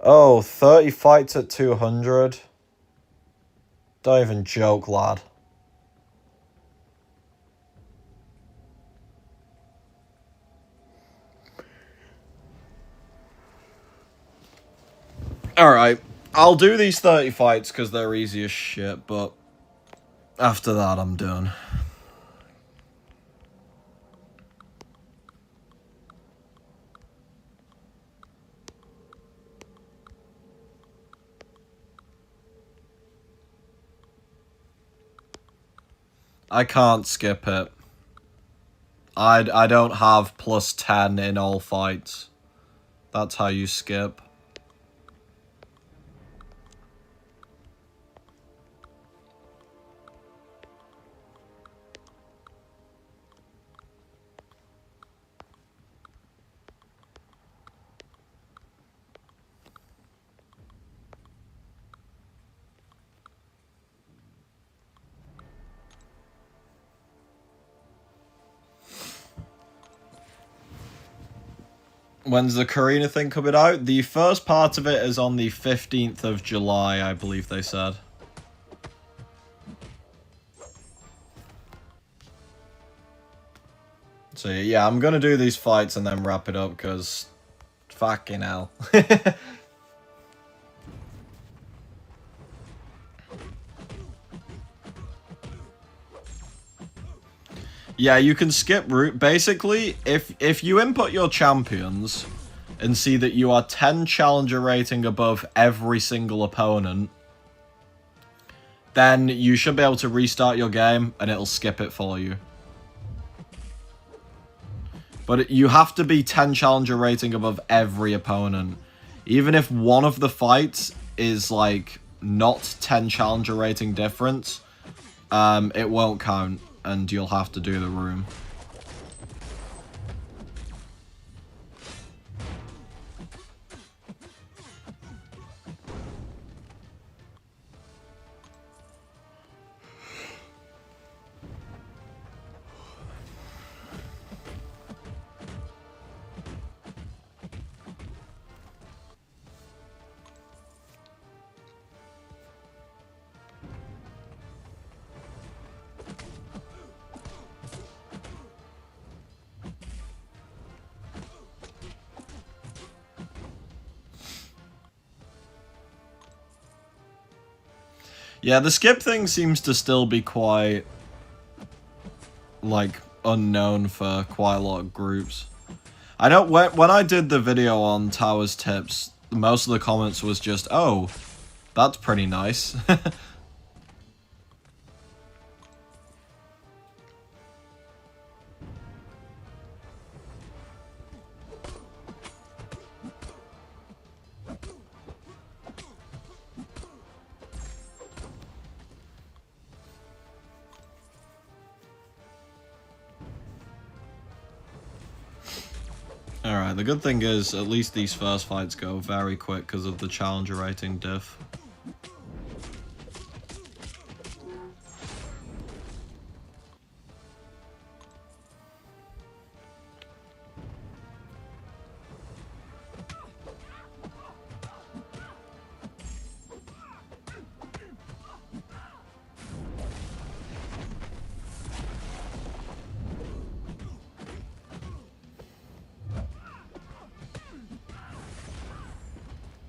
Speaker 1: Oh, 30 fights at 200. Don't even joke, lad. Alright, I'll do these 30 fights because they're easy as shit, but after that I'm done. I can't skip it. I don't have plus 10 in all fights. That's how you skip. When's the Karina thing coming out? The first part of it is on the 15th of July, I believe they said. So yeah, I'm gonna do these fights and then wrap it up, because fucking hell. Yeah, you can skip route. Basically, if you input your champions and see that you are 10 challenger rating above every single opponent, then you should be able to restart your game and it'll skip it for you. But you have to be 10 challenger rating above every opponent. Even if one of the fights is like not 10 challenger rating difference, it won't count. And you'll have to do the room. Yeah, the skip thing seems to still be quite, like, unknown for quite a lot of groups. I know when I did the video on Towers Tips, most of the comments was just, oh, that's pretty nice. Alright, the good thing is, at least these first fights go very quick because of the challenger rating diff.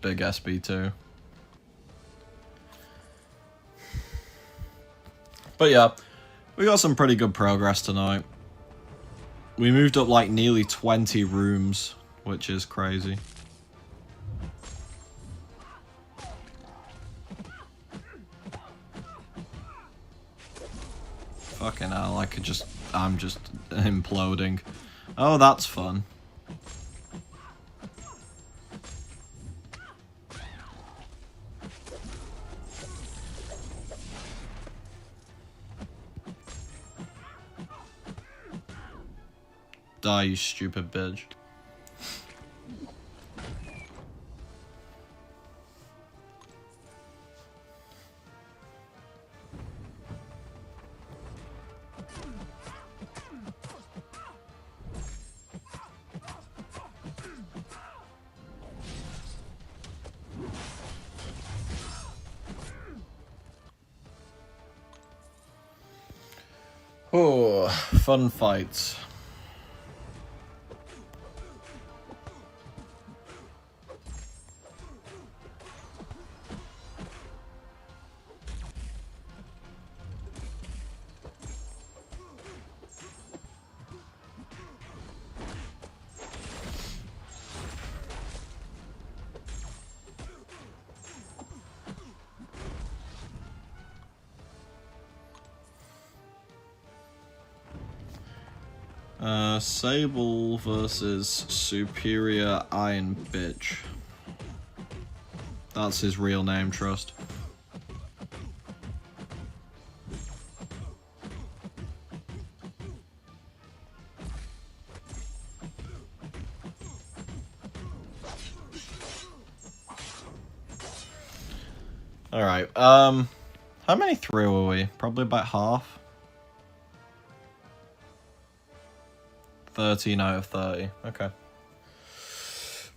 Speaker 1: big SB2. But yeah, we got some pretty good progress tonight. We moved up like nearly 20 rooms, which is crazy. Fucking hell, I'm just imploding. Oh, that's fun. Die, you stupid bitch. Oh, fun fights. Sable versus Superior Iron Bitch. That's his real name, trust. Alright, how many through are we? Probably about half. 13 out of 30. Okay.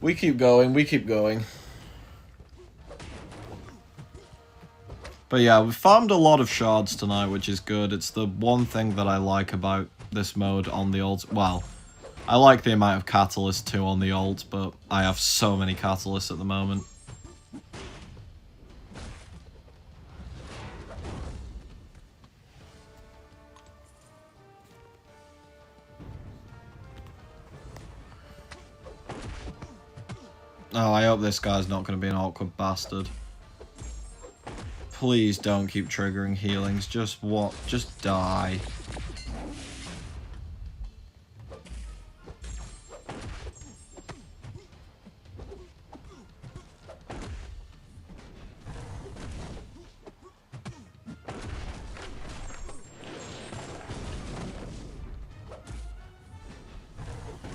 Speaker 1: We keep going, we keep going. But yeah, we farmed a lot of shards tonight, which is good. It's the one thing that I like about this mode on the alt. Well, I like the amount of catalysts too on the alt, but I have so many catalysts at the moment. Oh, I hope this guy's not going to be an awkward bastard. Please don't keep triggering healings. Just what? Just die.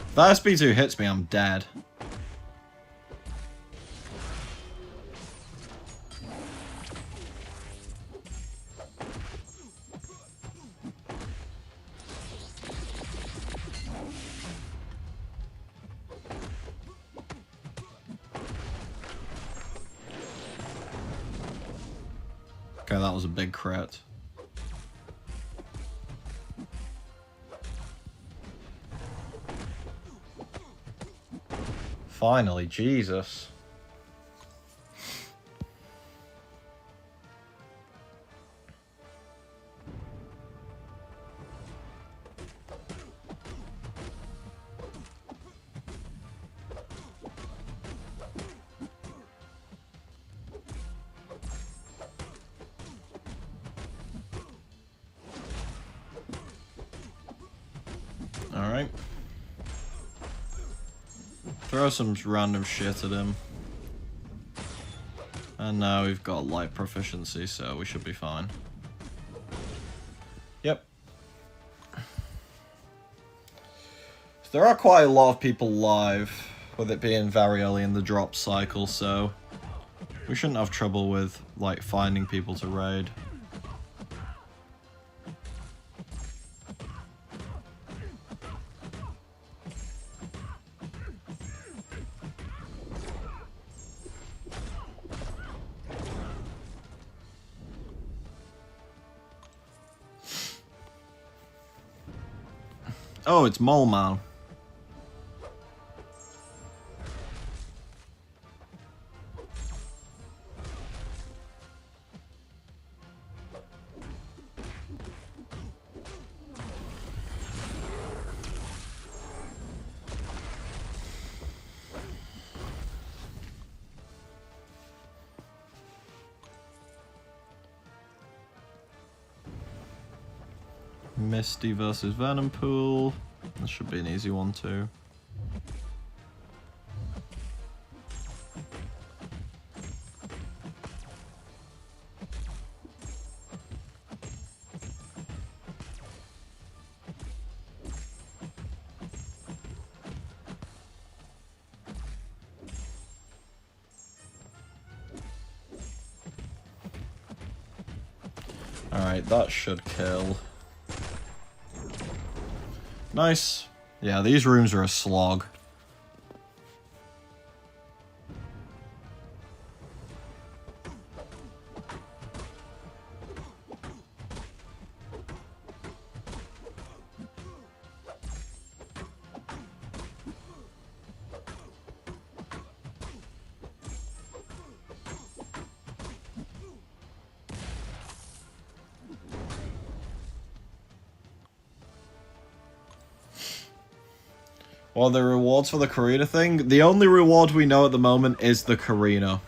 Speaker 1: If that SB2 hits me, I'm dead. Okay, that was a big crit. Finally, Jesus. Alright. Throw some random shit at him. And now we've got light proficiency, so we should be fine. Yep. So there are quite a lot of people live, with it being very early in the drop cycle, so we shouldn't have trouble with, like, finding people to raid. Oh, it's Mole Man. Misty versus Venom Pool. This should be an easy one too. Alright, that should kill. Nice. Yeah, these rooms are a slog. Well, the rewards for the Karina thing? The only reward we know at the moment is the Karina.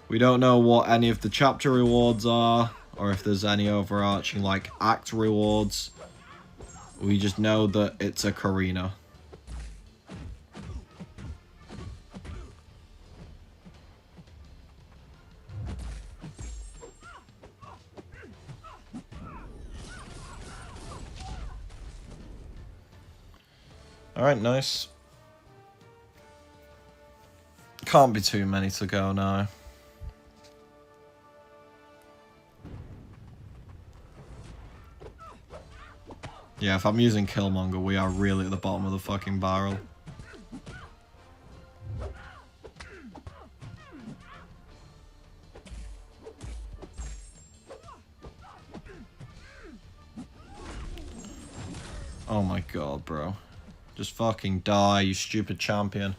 Speaker 1: We don't know what any of the chapter rewards are, or if there's any overarching, like, act rewards. We just know that it's a Karina. Alright, nice. Can't be too many to go now. Yeah, if I'm using Killmonger, we are really at the bottom of the fucking barrel. Oh my god, bro. Just fucking die, you stupid champion.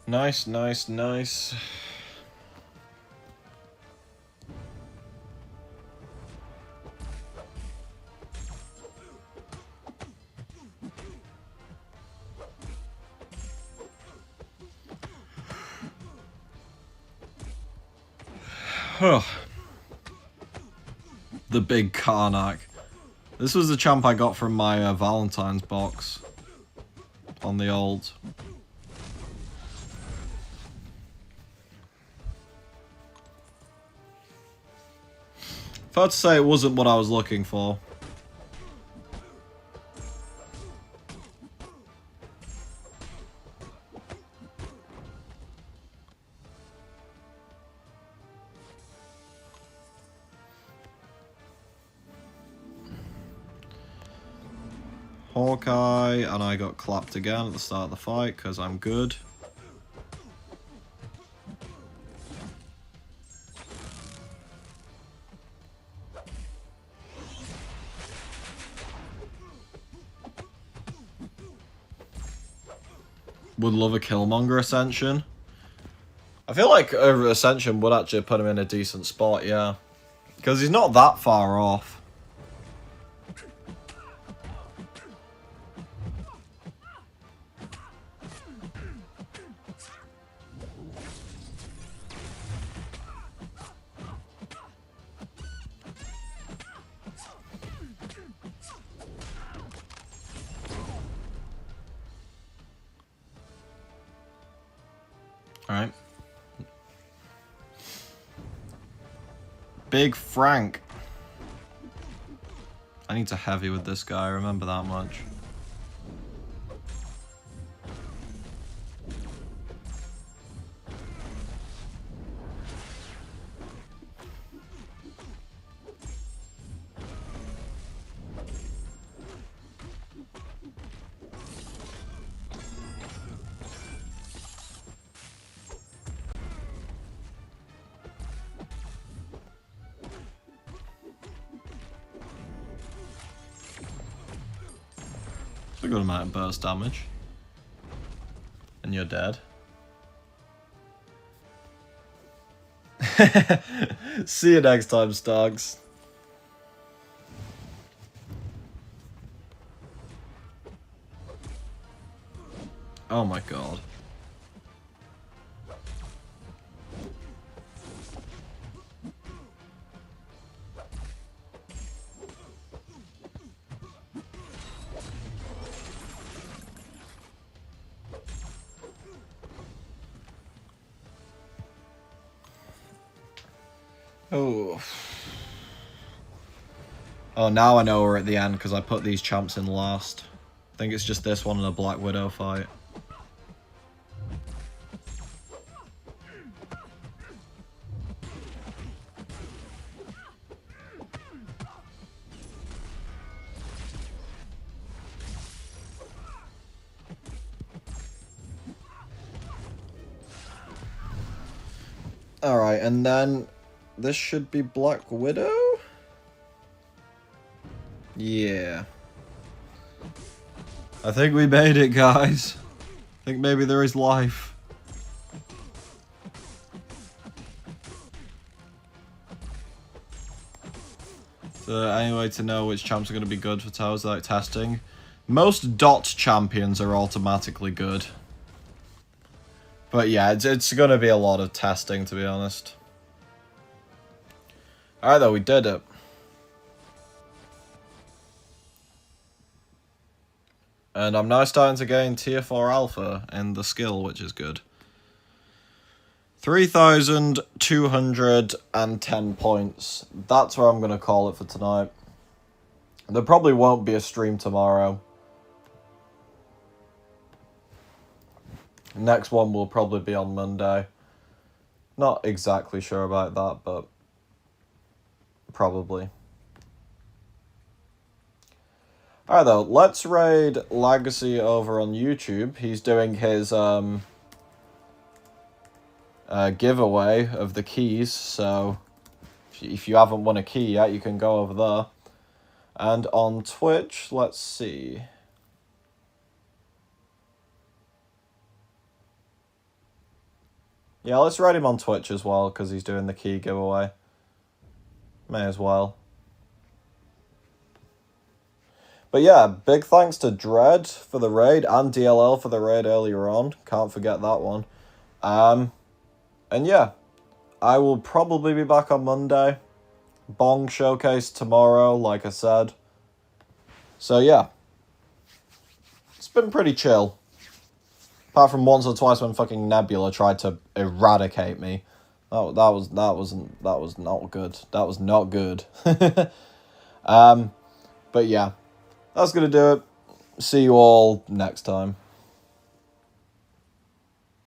Speaker 1: Nice, nice, nice. The big Karnak. This was the champ I got from my Valentine's box on the old. Fair to say it wasn't what I was looking for. Hawkeye, and I got clapped again at the start of the fight because I'm good. Would love a Killmonger Ascension. I feel like Ascension would actually put him in a decent spot, yeah. Because he's not that far off. Alright. Big Frank. I need to heavy with this guy, remember that much. It's a good amount of burst damage. And you're dead. See you next time, Stags. Oh my god. Oh. Oh, now I know we're at the end because I put these champs in last. I think it's just this one and a Black Widow fight. Alright, and then this should be Black Widow? Yeah. I think we made it, guys. I think maybe there is life. So, any way to know which champs are going to be good for towers without testing? Most dot champions are automatically good. But yeah, it's going to be a lot of testing, to be honest. Alright, though, we did it. And I'm now starting to gain tier 4 alpha in the skill, which is good. 3,210 points. That's where I'm going to call it for tonight. There probably won't be a stream tomorrow. Next one will probably be on Monday. Not exactly sure about that, but probably. Alright though, let's raid Legacy over on YouTube. He's doing his giveaway of the keys, so if you haven't won a key yet, you can go over there. And on Twitch, let's see. Yeah, let's raid him on Twitch as well, because he's doing the key giveaway. May as well. But yeah, big thanks to Dread for the raid, and DLL for the raid earlier on. Can't forget that one. And yeah, I will probably be back on Monday. Bong showcase tomorrow, like I said. So yeah, it's been pretty chill. Apart from once or twice when fucking Nebula tried to eradicate me. That was not good. That was not good. But yeah, that's gonna do it. See you all next time.